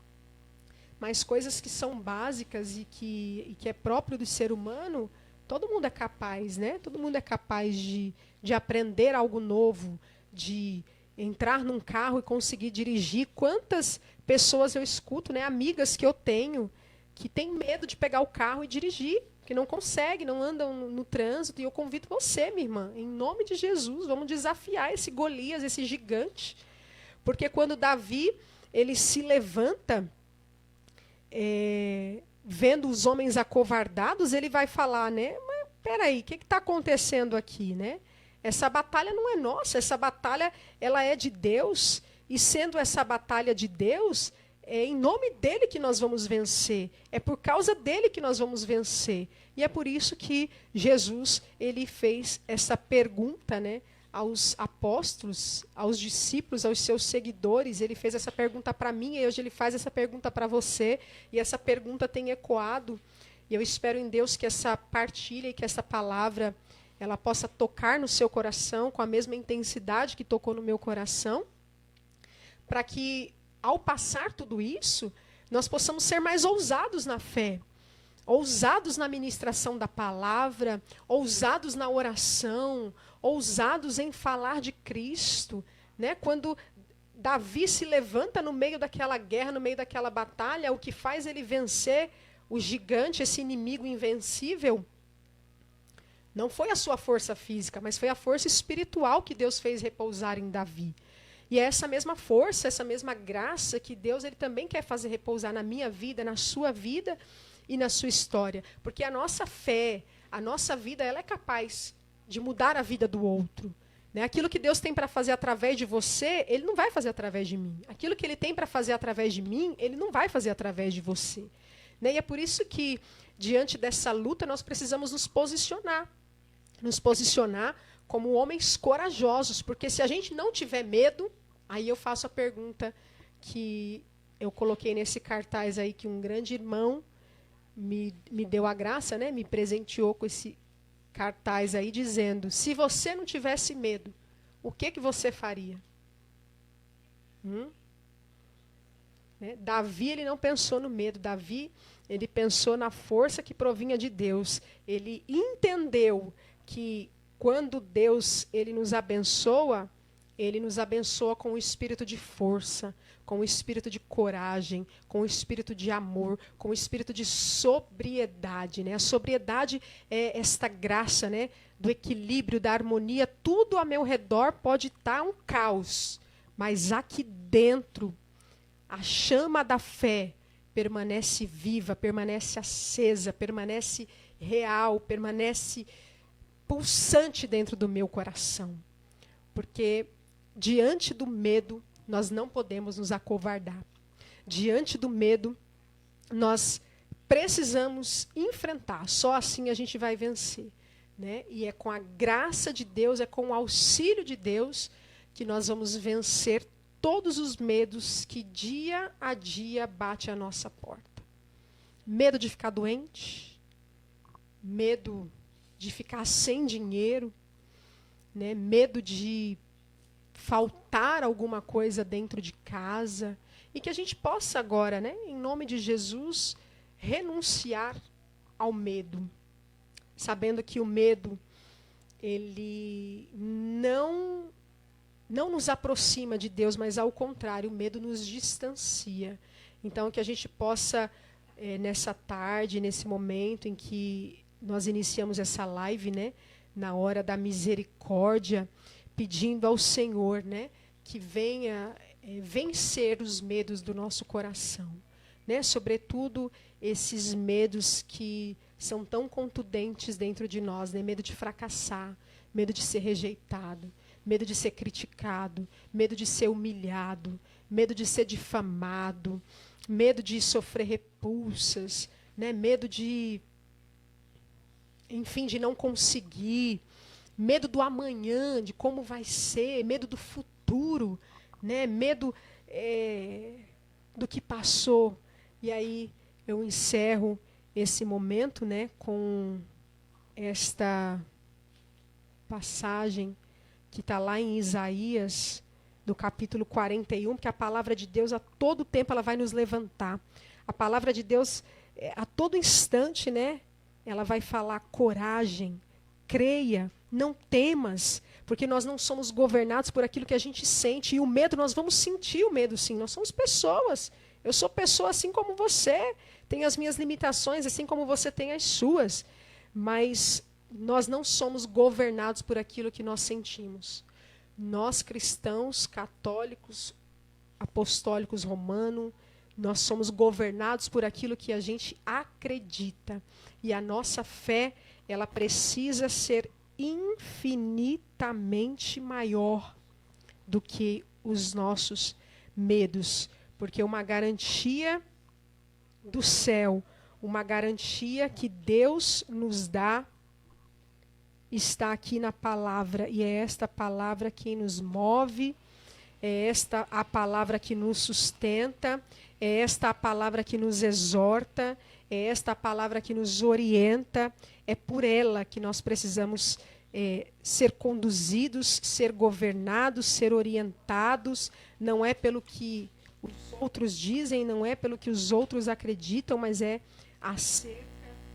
Mas coisas que são básicas e que é próprio do ser humano, todo mundo é capaz, né? Todo mundo é capaz de aprender algo novo, de entrar num carro e conseguir dirigir. Quantas pessoas eu escuto, né? Amigas que eu tenho, que têm medo de pegar o carro e dirigir, que não conseguem, não andam no trânsito. E eu convido você, minha irmã, em nome de Jesus, vamos desafiar esse Golias, esse gigante. Porque quando Davi ele se levanta, vendo os homens acovardados, ele vai falar, né? Mas peraí, o que está acontecendo aqui, né? Essa batalha não é nossa, essa batalha ela é de Deus, e sendo essa batalha de Deus, é em nome dele que nós vamos vencer, é por causa dele que nós vamos vencer. E é por isso que Jesus ele fez essa pergunta, né, aos apóstolos, aos discípulos, aos seus seguidores. Ele fez essa pergunta para mim e hoje ele faz essa pergunta para você. E essa pergunta tem ecoado. E eu espero em Deus que essa partilha e que essa palavra ela possa tocar no seu coração com a mesma intensidade que tocou no meu coração, para que, ao passar tudo isso, nós possamos ser mais ousados na fé, ousados na ministração da palavra, ousados na oração, ousados em falar de Cristo, né? Quando Davi se levanta no meio daquela guerra, no meio daquela batalha, o que faz ele vencer o gigante, esse inimigo invencível, não foi a sua força física, mas foi a força espiritual que Deus fez repousar em Davi. E é essa mesma força, essa mesma graça que Deus ele também quer fazer repousar na minha vida, na sua vida e na sua história. Porque a nossa fé, a nossa vida, ela é capaz de mudar a vida do outro. Né? Aquilo que Deus tem para fazer através de você, Ele não vai fazer através de mim. Aquilo que Ele tem para fazer através de mim, Ele não vai fazer através de você. Né? E é por isso que, diante dessa luta, nós precisamos nos posicionar. Nos posicionar como homens corajosos. Porque se a gente não tiver medo, aí eu faço a pergunta que eu coloquei nesse cartaz aí, que um grande irmão me deu a graça, né? Me presenteou com esse cartaz aí, dizendo: se você não tivesse medo, o que você faria? Né? Davi, ele não pensou no medo. Davi, ele pensou na força que provinha de Deus. Ele entendeu que quando Deus ele nos abençoa com o espírito de força, com o espírito de coragem, com o espírito de amor, com o espírito de sobriedade. Né? A sobriedade é esta graça, né? Do equilíbrio, da harmonia. Tudo ao meu redor pode estar um caos, mas aqui dentro, a chama da fé permanece viva, permanece acesa, permanece real, permanece pulsante dentro do meu coração. Porque diante do medo, nós não podemos nos acovardar. Diante do medo, nós precisamos enfrentar. Só assim a gente vai vencer. Né? E é com a graça de Deus, é com o auxílio de Deus, que nós vamos vencer todos os medos que dia a dia bate à nossa porta. Medo de ficar doente, medo de ficar sem dinheiro, né? Medo de faltar alguma coisa dentro de casa, e que a gente possa agora, né, em nome de Jesus, renunciar ao medo, sabendo que o medo ele não nos aproxima de Deus, mas ao contrário, o medo nos distancia. Então, que a gente possa, nessa tarde, nesse momento em que nós iniciamos essa live, né, na hora da misericórdia, pedindo ao Senhor, né, que venha vencer os medos do nosso coração, né, sobretudo esses medos que são tão contundentes dentro de nós, né, medo de fracassar, medo de ser rejeitado, medo de ser criticado, medo de ser humilhado, medo de ser difamado, medo de sofrer repulsas, né, medo de, enfim, de não conseguir, medo do amanhã, de como vai ser, medo do futuro, né, medo do que passou. E aí eu encerro esse momento, né, com esta passagem que está lá em Isaías, do capítulo 41, porque a palavra de Deus a todo tempo ela vai nos levantar. A palavra de Deus, a todo instante, né, ela vai falar coragem, creia, não temas, porque nós não somos governados por aquilo que a gente sente. E o medo, nós vamos sentir o medo, sim. Nós somos pessoas. Eu sou pessoa assim como você. Tenho as minhas limitações, assim como você tem as suas. Mas nós não somos governados por aquilo que nós sentimos. Nós, cristãos, católicos, apostólicos romanos, nós somos governados por aquilo que a gente acredita. E a nossa fé, ela precisa ser infinitamente maior do que os nossos medos. Porque uma garantia do céu, uma garantia que Deus nos dá, está aqui na palavra. E é esta palavra que nos move, é esta a palavra que nos sustenta, é esta a palavra que nos exorta, é esta a palavra que nos orienta. É por ela que nós precisamos ser conduzidos, ser governados, ser orientados, não é pelo que os outros dizem, não é pelo que os outros acreditam, mas é acerca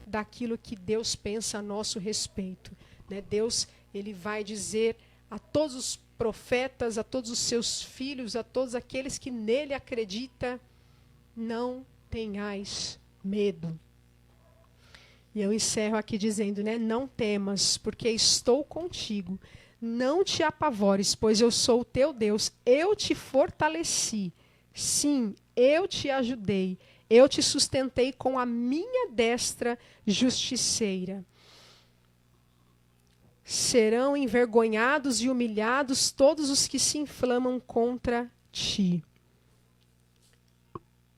daquilo que Deus pensa a nosso respeito. Né? Deus, ele vai dizer a todos os profetas, a todos os seus filhos, a todos aqueles que nele acreditam, não tenhais medo. E eu encerro aqui dizendo, né, não temas, porque estou contigo. Não te apavores, pois eu sou o teu Deus. Eu te fortaleci. Sim, eu te ajudei. Eu te sustentei com a minha destra justiceira. Serão envergonhados e humilhados todos os que se inflamam contra ti.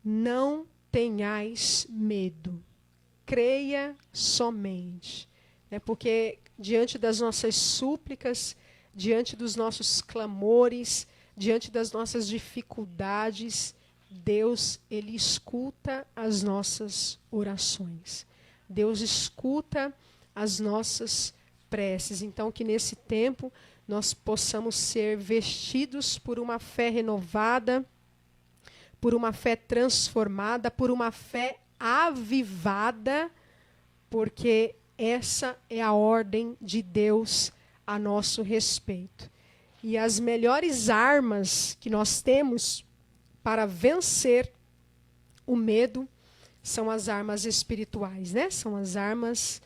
Não tenhais medo. Creia somente. É porque diante das nossas súplicas, diante dos nossos clamores, diante das nossas dificuldades, Deus, ele escuta as nossas orações. Deus escuta as nossas preces. Então, que nesse tempo nós possamos ser vestidos por uma fé renovada, por uma fé transformada, por uma fé avivada, porque essa é a ordem de Deus a nosso respeito. E as melhores armas que nós temos para vencer o medo são as armas espirituais, né? São as armas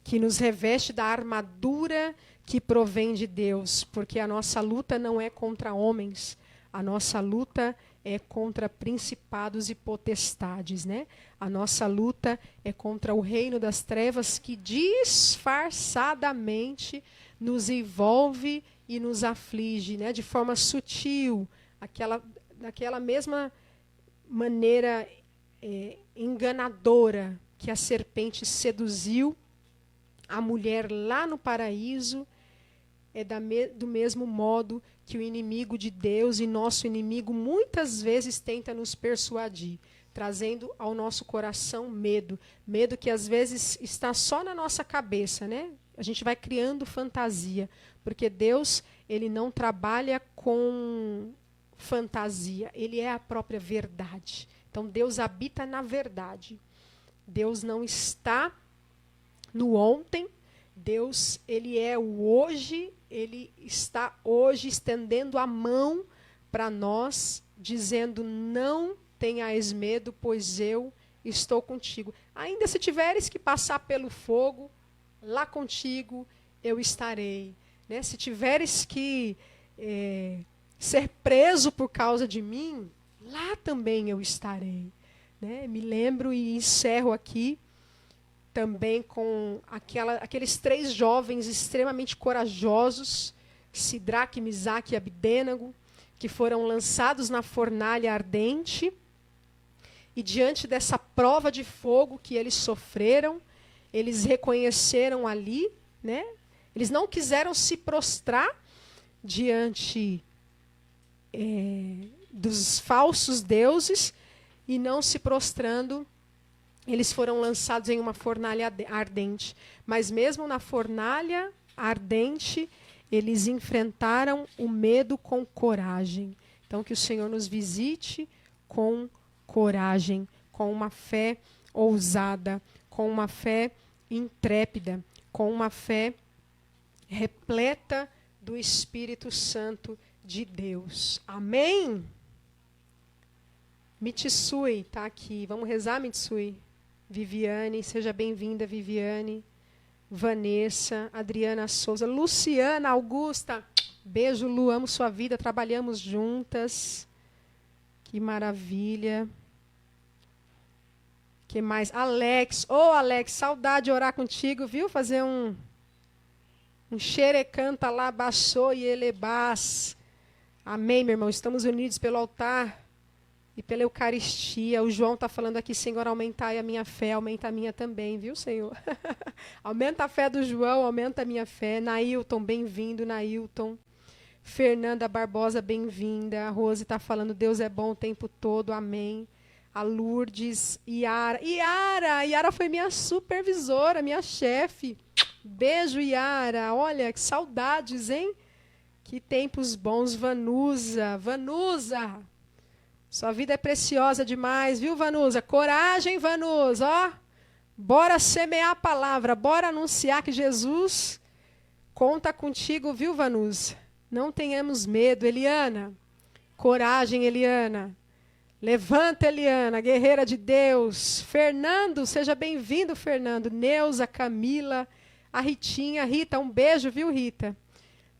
que nos reveste da armadura que provém de Deus, porque a nossa luta não é contra homens, a nossa luta é contra principados e potestades, né? A nossa luta é contra o reino das trevas que disfarçadamente nos envolve e nos aflige, né? De forma sutil, daquela mesma maneira enganadora que a serpente seduziu a mulher lá no paraíso, do mesmo modo que o inimigo de Deus e nosso inimigo muitas vezes tenta nos persuadir, trazendo ao nosso coração medo. Medo que às vezes está só na nossa cabeça, né? A gente vai criando fantasia, porque Deus, ele não trabalha com fantasia, ele é a própria verdade. Então Deus habita na verdade. Deus não está no ontem, Deus, ele é o hoje, ele está hoje estendendo a mão para nós, dizendo, não tenhais medo, pois eu estou contigo. Ainda se tiveres que passar pelo fogo, lá contigo eu estarei. Né? Se tiveres que ser preso por causa de mim, lá também eu estarei. Né? Me lembro e encerro aqui também com aqueles 3 jovens extremamente corajosos, Sidraque, Misaque e Abdênego, que foram lançados na fornalha ardente, e diante dessa prova de fogo que eles sofreram, eles reconheceram ali, né? Eles não quiseram se prostrar diante dos falsos deuses, e não se prostrando, eles foram lançados em uma fornalha ardente. Mas mesmo na fornalha ardente, eles enfrentaram o medo com coragem. Então, que o Senhor nos visite com coragem, com uma fé ousada, com uma fé intrépida, com uma fé repleta do Espírito Santo de Deus. Amém? Mitsui está aqui. Vamos rezar, Mitsui? Viviane, seja bem-vinda, Viviane. Vanessa, Adriana Souza, Luciana Augusta. Beijo, Lu, amo sua vida, trabalhamos juntas. Que maravilha. Que mais? Alex. Alex, saudade de orar contigo, viu? Fazer um xerecanta lá, baixou e elebás. Amém, meu irmão. Estamos unidos pelo altar e pela Eucaristia. O João está falando aqui, Senhor, aumentai a minha fé, aumenta a minha também, viu, Senhor? Aumenta a fé do João, aumenta a minha fé. Nailton, bem-vindo, Nailton. Fernanda Barbosa, bem-vinda. A Rose está falando, Deus é bom o tempo todo, amém. A Lourdes, Iara foi minha supervisora, minha chefe. Beijo, Yara. Olha, que saudades, hein? Que tempos bons, Vanusa. Vanusa, sua vida é preciosa demais, viu, Vanusa? Coragem, Vanusa, ó. Bora semear a palavra, bora anunciar que Jesus conta contigo, viu, Vanusa? Não tenhamos medo, Eliana. Coragem, Eliana. Levanta, Eliana, guerreira de Deus. Fernando, seja bem-vindo, Fernando. Neuza, Camila, a Ritinha. Rita, um beijo, viu, Rita?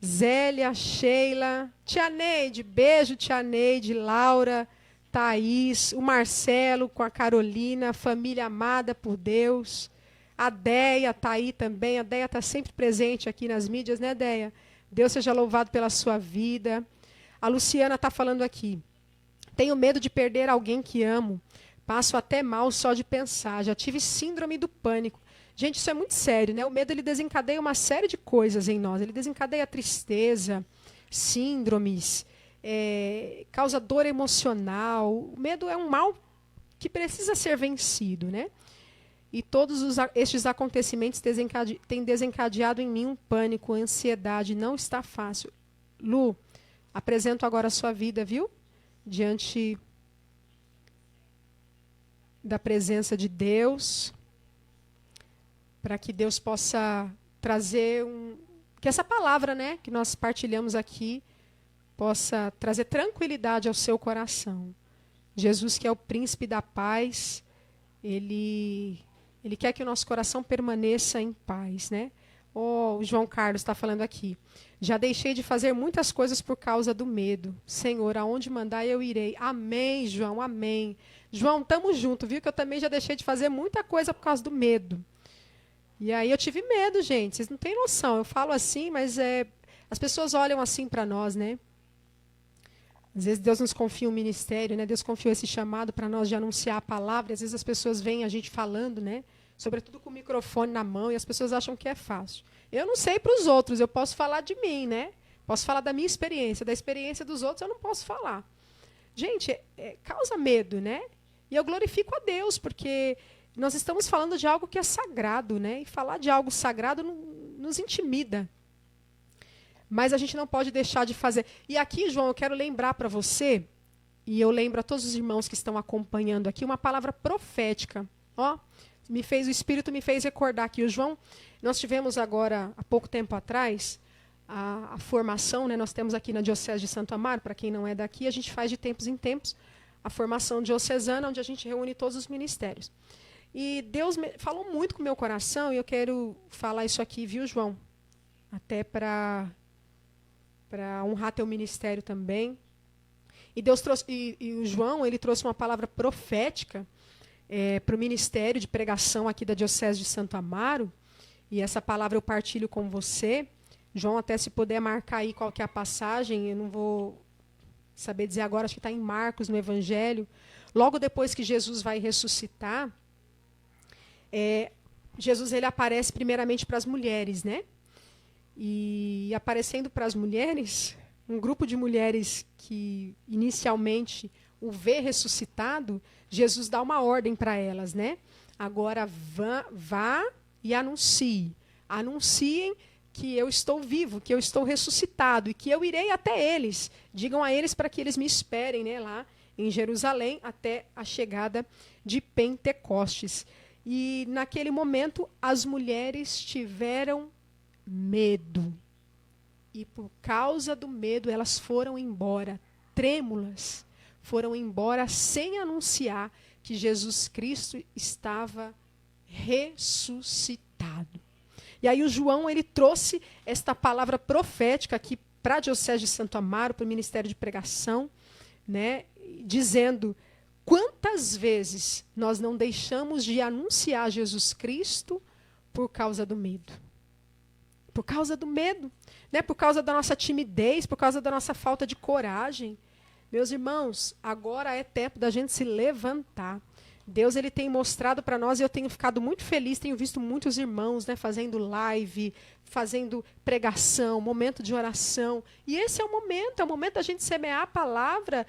Zélia, Sheila, Tia Neide, beijo, Tia Neide, Laura, Thaís, o Marcelo com a Carolina, família amada por Deus. A Deia está aí também. A Deia está sempre presente aqui nas mídias, né, Deia? Deus seja louvado pela sua vida. A Luciana está falando aqui. Tenho medo de perder alguém que amo. Passo até mal só de pensar. Já tive síndrome do pânico. Gente, isso é muito sério, né? O medo ele desencadeia uma série de coisas em nós. Ele desencadeia tristeza, síndromes, causa dor emocional. O medo é um mal que precisa ser vencido, né? E todos estes acontecimentos têm desencadeado em mim um pânico, ansiedade. Não está fácil. Lu, apresento agora a sua vida, viu? Diante da presença de Deus, para que Deus possa trazer que essa palavra, né, que nós partilhamos aqui, possa trazer tranquilidade ao seu coração. Jesus, que é o príncipe da paz, ele quer que o nosso coração permaneça em paz, né? O João Carlos está falando aqui. Já deixei de fazer muitas coisas por causa do medo. Senhor, aonde mandar eu irei. Amém, João, amém. João, tamo junto, viu? Que eu também já deixei de fazer muita coisa por causa do medo. E aí eu tive medo, gente. Vocês não têm noção. Eu falo assim, mas as pessoas olham assim para nós, né? Às vezes Deus nos confia um ministério, né? Deus confiou esse chamado para nós de anunciar a palavra. E às vezes as pessoas veem a gente falando, né? Sobretudo com o microfone na mão, e as pessoas acham que é fácil. Eu não sei para os outros, eu posso falar de mim, né? Posso falar da minha experiência, da experiência dos outros eu não posso falar. Gente, causa medo, né? E eu glorifico a Deus, porque nós estamos falando de algo que é sagrado, né? E falar de algo sagrado nos intimida. Mas a gente não pode deixar de fazer. E aqui, João, eu quero lembrar para você, e eu lembro a todos os irmãos que estão acompanhando aqui, uma palavra profética. Ó, o Espírito me fez recordar aqui. O João, nós tivemos agora, há pouco tempo atrás, a formação, né? Nós temos aqui na Diocese de Santo Amaro, para quem não é daqui, a gente faz de tempos em tempos a formação diocesana, onde a gente reúne todos os ministérios. E Deus falou muito com o meu coração, e eu quero falar isso aqui, viu, João? Até para honrar teu ministério também. E Deus trouxe, e o João, ele trouxe uma palavra profética para o ministério de pregação aqui da Diocese de Santo Amaro, e essa palavra eu partilho com você. João, até se puder marcar aí qual que é a passagem, eu não vou saber dizer agora, acho que está em Marcos, no Evangelho. Logo depois que Jesus vai ressuscitar, Jesus ele aparece primeiramente para as mulheres, né? E aparecendo para as mulheres, um grupo de mulheres que inicialmente o vê ressuscitado, Jesus dá uma ordem para elas, né? Agora vá e anuncie. Anunciem que eu estou vivo, que eu estou ressuscitado e que eu irei até eles. Digam a eles para que eles me esperem, né, lá em Jerusalém até a chegada de Pentecostes. E naquele momento as mulheres tiveram medo. E por causa do medo elas foram embora, trêmulas. Foram embora sem anunciar que Jesus Cristo estava ressuscitado. E aí o João ele trouxe esta palavra profética aqui para a Diocese de Santo Amaro, para o Ministério de Pregação, né, dizendo quantas vezes nós não deixamos de anunciar Jesus Cristo por causa do medo. Por causa do medo, né, por causa da nossa timidez, por causa da nossa falta de coragem. Meus irmãos, agora é tempo da gente se levantar. Deus ele tem mostrado para nós, e eu tenho ficado muito feliz, tenho visto muitos irmãos, né, fazendo live, fazendo pregação, momento de oração. E esse é o momento da gente semear a palavra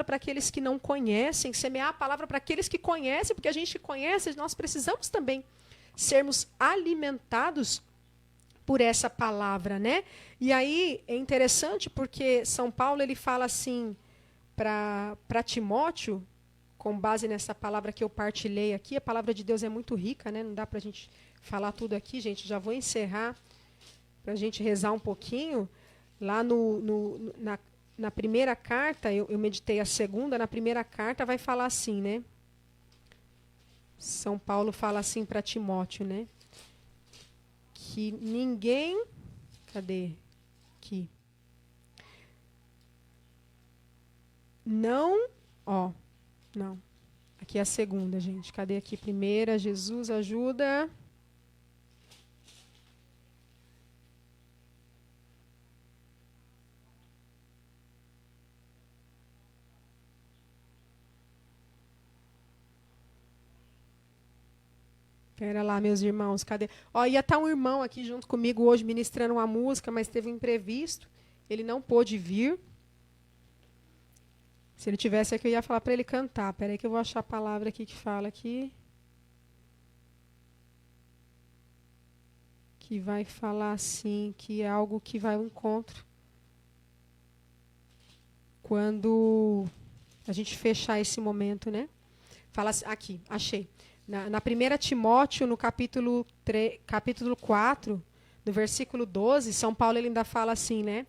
para aqueles que não conhecem, semear a palavra para aqueles que conhecem, porque a gente conhece, nós precisamos também sermos alimentados por essa palavra, né? E aí é interessante porque São Paulo ele fala assim para Timóteo, com base nessa palavra que eu partilhei aqui. A palavra de Deus é muito rica, né? Não dá para a gente falar tudo aqui, gente. Já vou encerrar para a gente rezar um pouquinho. Lá na primeira carta, eu meditei a segunda, na primeira carta vai falar assim, né? São Paulo fala assim para Timóteo, né? Que ninguém... Cadê? Aqui. Não... Não. Aqui é a segunda, gente. Cadê aqui? Primeira, Jesus ajuda... Pera lá, meus irmãos, cadê? Ia estar um irmão aqui junto comigo hoje ministrando uma música, mas teve um imprevisto. Ele não pôde vir. Se ele tivesse aqui, eu ia falar para ele cantar. Pera aí que eu vou achar a palavra aqui que fala aqui. Que vai falar assim, que é algo que vai ao encontro. Quando a gente fechar esse momento, né? Fala assim, aqui, achei. Na 1 Timóteo, no capítulo 4, no versículo 12, São Paulo ele ainda fala assim, né?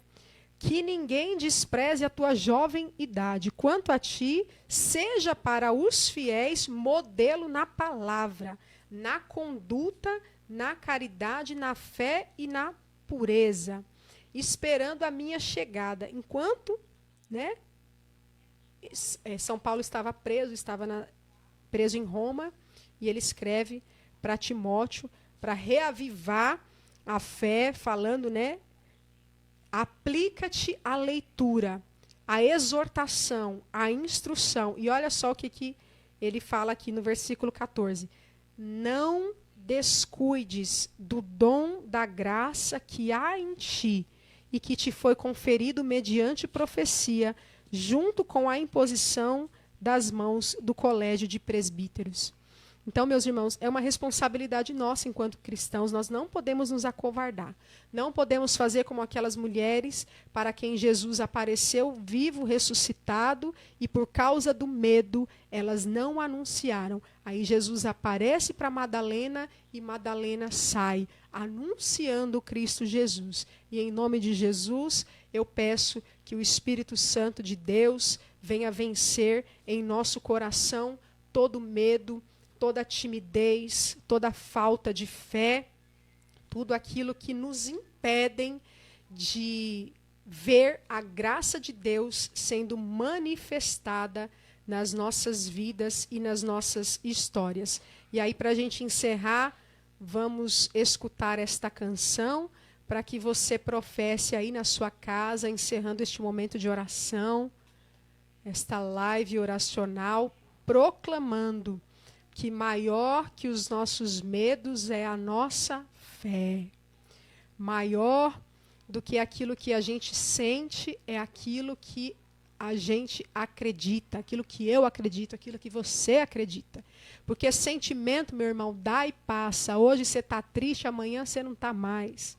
Que ninguém despreze a tua jovem idade. Quanto a ti, seja para os fiéis modelo na palavra, na conduta, na caridade, na fé e na pureza, esperando a minha chegada. Enquanto, né? São Paulo estava preso em Roma, e ele escreve para Timóteo para reavivar a fé, falando, né? Aplica-te à leitura, à exortação, à instrução. E olha só o que ele fala aqui no versículo 14. Não descuides do dom da graça que há em ti e que te foi conferido mediante profecia, junto com a imposição das mãos do colégio de presbíteros. Então, meus irmãos, é uma responsabilidade nossa enquanto cristãos. Nós não podemos nos acovardar. Não podemos fazer como aquelas mulheres para quem Jesus apareceu vivo, ressuscitado, e por causa do medo, elas não anunciaram. Aí Jesus aparece para Madalena e Madalena sai, anunciando o Cristo Jesus. E em nome de Jesus, eu peço que o Espírito Santo de Deus venha vencer em nosso coração todo medo, toda timidez, toda falta de fé, tudo aquilo que nos impedem de ver a graça de Deus sendo manifestada nas nossas vidas e nas nossas histórias. E aí, para a gente encerrar, vamos escutar esta canção para que você professe aí na sua casa, encerrando este momento de oração, esta live oracional, proclamando que maior que os nossos medos é a nossa fé. Maior do que aquilo que a gente sente é aquilo que a gente acredita, aquilo que eu acredito, aquilo que você acredita. Porque sentimento, meu irmão, dá e passa. Hoje você está triste, amanhã você não está mais.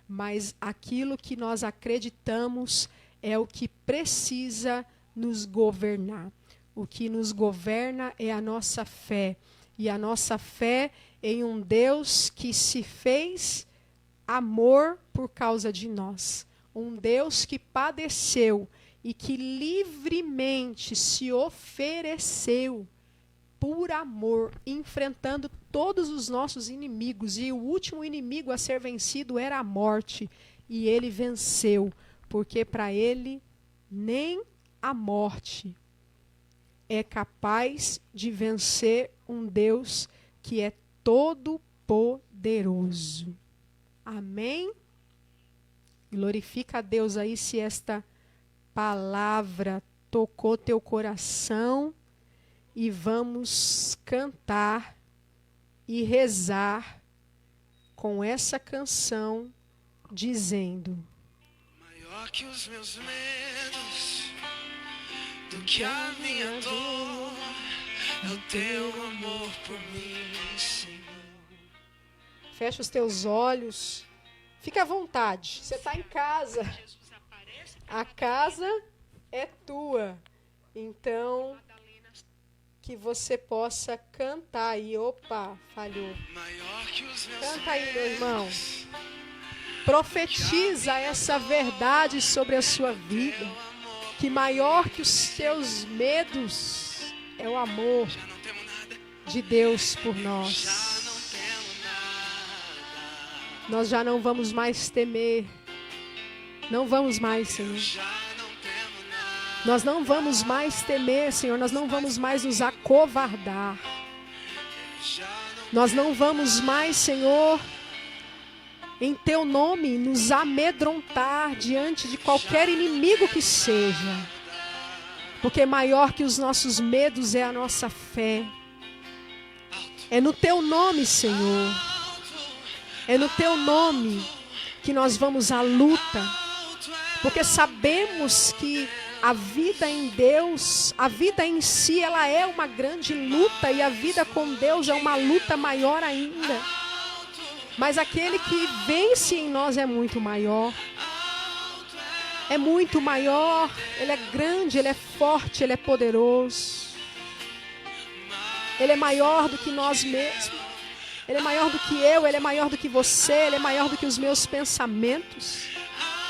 Mas aquilo que nós acreditamos é o que precisa nos governar. O que nos governa é a nossa fé. E a nossa fé em um Deus que se fez amor por causa de nós. Um Deus que padeceu e que livremente se ofereceu por amor, enfrentando todos os nossos inimigos. E o último inimigo a ser vencido era a morte. E ele venceu, porque para ele nem a morte é capaz de vencer um Deus que é todo poderoso. Amém? Glorifica a Deus aí se esta palavra tocou teu coração, e vamos cantar e rezar com essa canção dizendo: maior que os meus medos, do que a minha dor, é o teu amor por mim, Senhor. Fecha os teus olhos. Fica à vontade. Você está em casa. A casa é tua. Então, que você possa cantar aí. Opa, falhou. Canta aí, meu irmão. Profetiza essa verdade sobre a sua vida. Que maior que os seus medos é o amor de Deus por nós. Nós já não vamos mais temer. Não vamos mais, Senhor. Nós não vamos mais temer, Senhor. Nós não vamos mais nos acovardar. Nós não vamos mais, Senhor, em Teu nome, nos amedrontar diante de qualquer inimigo que seja. Porque maior que os nossos medos é a nossa fé. É no Teu nome, Senhor. É no Teu nome que nós vamos à luta. Porque sabemos que a vida em Deus, a vida em si, ela é uma grande luta. E a vida com Deus é uma luta maior ainda. Mas aquele que vence em nós é muito maior. É muito maior. Ele é grande, ele é forte, ele é poderoso. Ele é maior do que nós mesmos. Ele é maior do que eu, Ele é maior do que você, Ele é maior do que os meus pensamentos.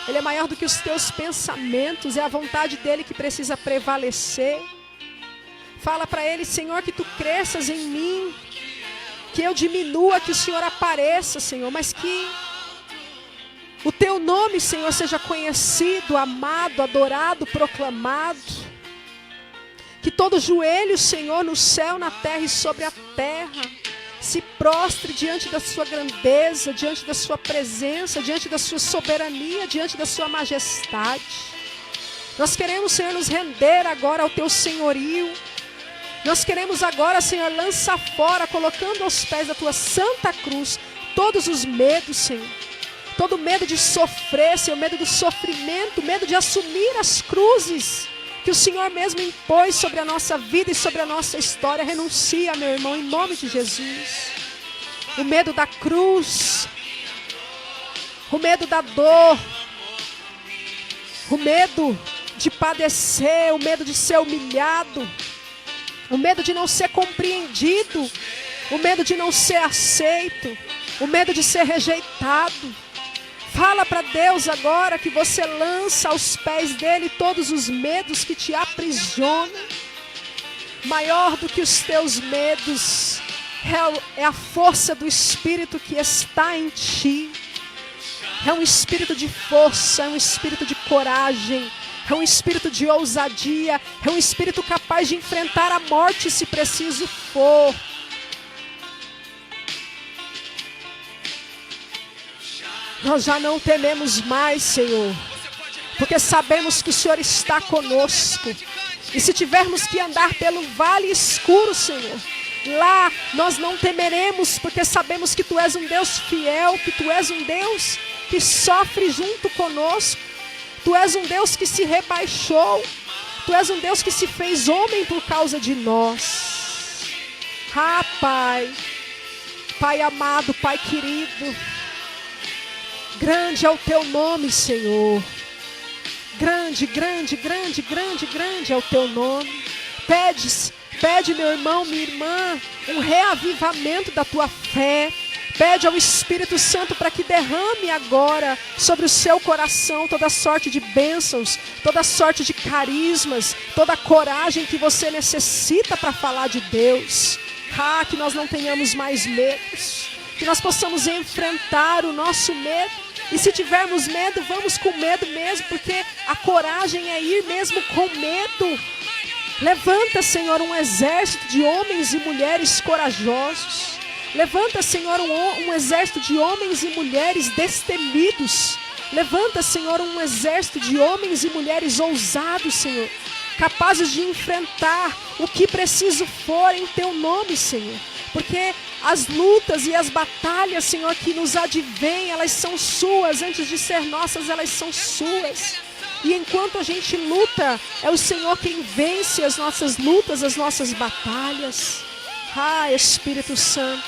Ele é maior do que os teus pensamentos, é a vontade dEle que precisa prevalecer. Fala para Ele, Senhor, que Tu cresças em mim, que eu diminua, que o Senhor apareça, Senhor, mas que o Teu nome, Senhor, seja conhecido, amado, adorado, proclamado. Que todo joelho, Senhor, no céu, na terra e sobre a terra, se prostre diante da sua grandeza, diante da sua presença, diante da sua soberania, diante da sua majestade. Nós queremos, Senhor, nos render agora ao Teu senhorio. Nós queremos agora, Senhor, lançar fora, colocando aos pés da Tua santa cruz, todos os medos, Senhor. Todo medo de sofrer, Senhor, medo do sofrimento, medo de assumir as cruzes que o Senhor mesmo impôs sobre a nossa vida e sobre a nossa história. Renuncia, meu irmão, em nome de Jesus. O medo da cruz, o medo da dor, o medo de padecer, o medo de ser humilhado, o medo de não ser compreendido, o medo de não ser aceito, o medo de ser rejeitado. Fala para Deus agora que você lança aos pés dele todos os medos que te aprisionam. Maior do que os teus medos é a força do Espírito que está em ti. É um espírito de força, é um espírito de coragem, é um espírito de ousadia, é um espírito capaz de enfrentar a morte se preciso for. Nós já não tememos mais, Senhor, porque sabemos que o Senhor está conosco. E se tivermos que andar pelo vale escuro, Senhor, lá nós não temeremos, porque sabemos que Tu és um Deus fiel, que Tu és um Deus que sofre junto conosco. Tu és um Deus que se rebaixou. Tu és um Deus que se fez homem por causa de nós. Ah, Pai, Pai amado, Pai querido, grande é o Teu nome, Senhor. Grande, grande, grande, grande, grande é o Teu nome. Pede, meu irmão, minha irmã, um reavivamento da tua fé. Pede ao Espírito Santo para que derrame agora sobre o seu coração toda sorte de bênçãos, toda sorte de carismas, toda a coragem que você necessita para falar de Deus. Ah, que nós não tenhamos mais medos, que nós possamos enfrentar o nosso medo. E se tivermos medo, vamos com medo mesmo, porque a coragem é ir mesmo com medo. Levanta, Senhor, um exército de homens e mulheres corajosos. Levanta, Senhor, um exército de homens e mulheres destemidos. Levanta, Senhor, um exército de homens e mulheres ousados, Senhor, capazes de enfrentar o que preciso for em Teu nome, Senhor. Porque as lutas e as batalhas, Senhor, que nos advêm, elas são Suas. Antes de ser nossas, elas são Suas. E enquanto a gente luta, é o Senhor quem vence as nossas lutas, as nossas batalhas. Ah, Espírito Santo,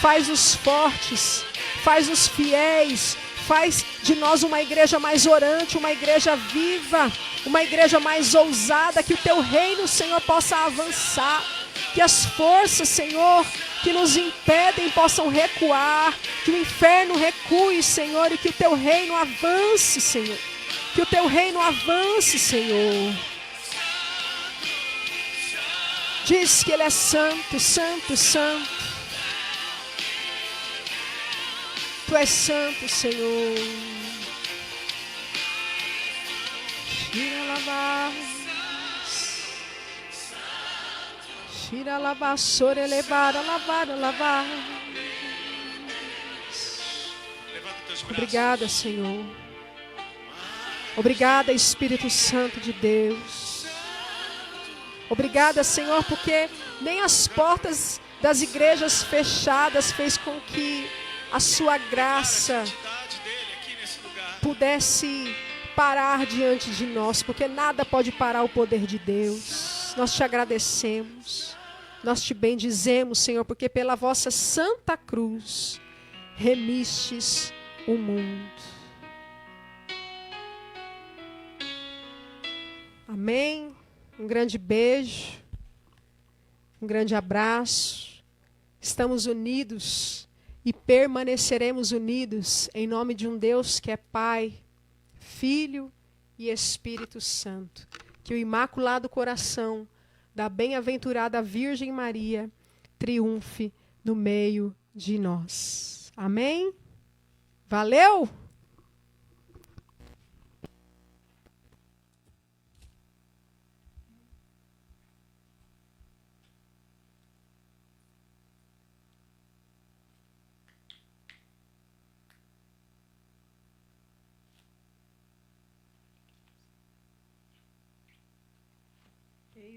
faz-nos fortes, faz-nos fiéis, faz de nós uma igreja mais orante, uma igreja viva, uma igreja mais ousada, que o teu reino, Senhor, possa avançar, que as forças, Senhor, que nos impedem possam recuar, que o inferno recue, Senhor, e que o teu reino avance, Senhor, que o teu reino avance, Senhor. Diz que Ele é santo, santo, santo. Tu és santo, Senhor. Shira lavar, shira lavar, sore levar, lavar, lavar. Levanta teus braços. Obrigada, Senhor. Obrigada, Espírito Santo de Deus. Obrigada, Senhor, porque nem as portas das igrejas fechadas fez com que a sua graça pudesse parar diante de nós, porque nada pode parar o poder de Deus. Nós te agradecemos, nós te bendizemos, Senhor, porque pela vossa santa cruz remistes o mundo. Amém. Um grande beijo, um grande abraço. Estamos unidos e permaneceremos unidos em nome de um Deus que é Pai, Filho e Espírito Santo. Que o Imaculado Coração da bem-aventurada Virgem Maria triunfe no meio de nós. Amém? Valeu!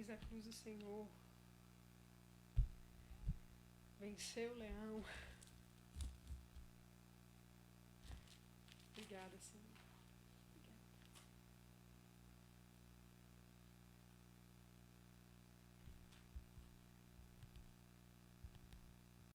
Eis a cruz do Senhor. Venceu o leão. Obrigada, Senhor.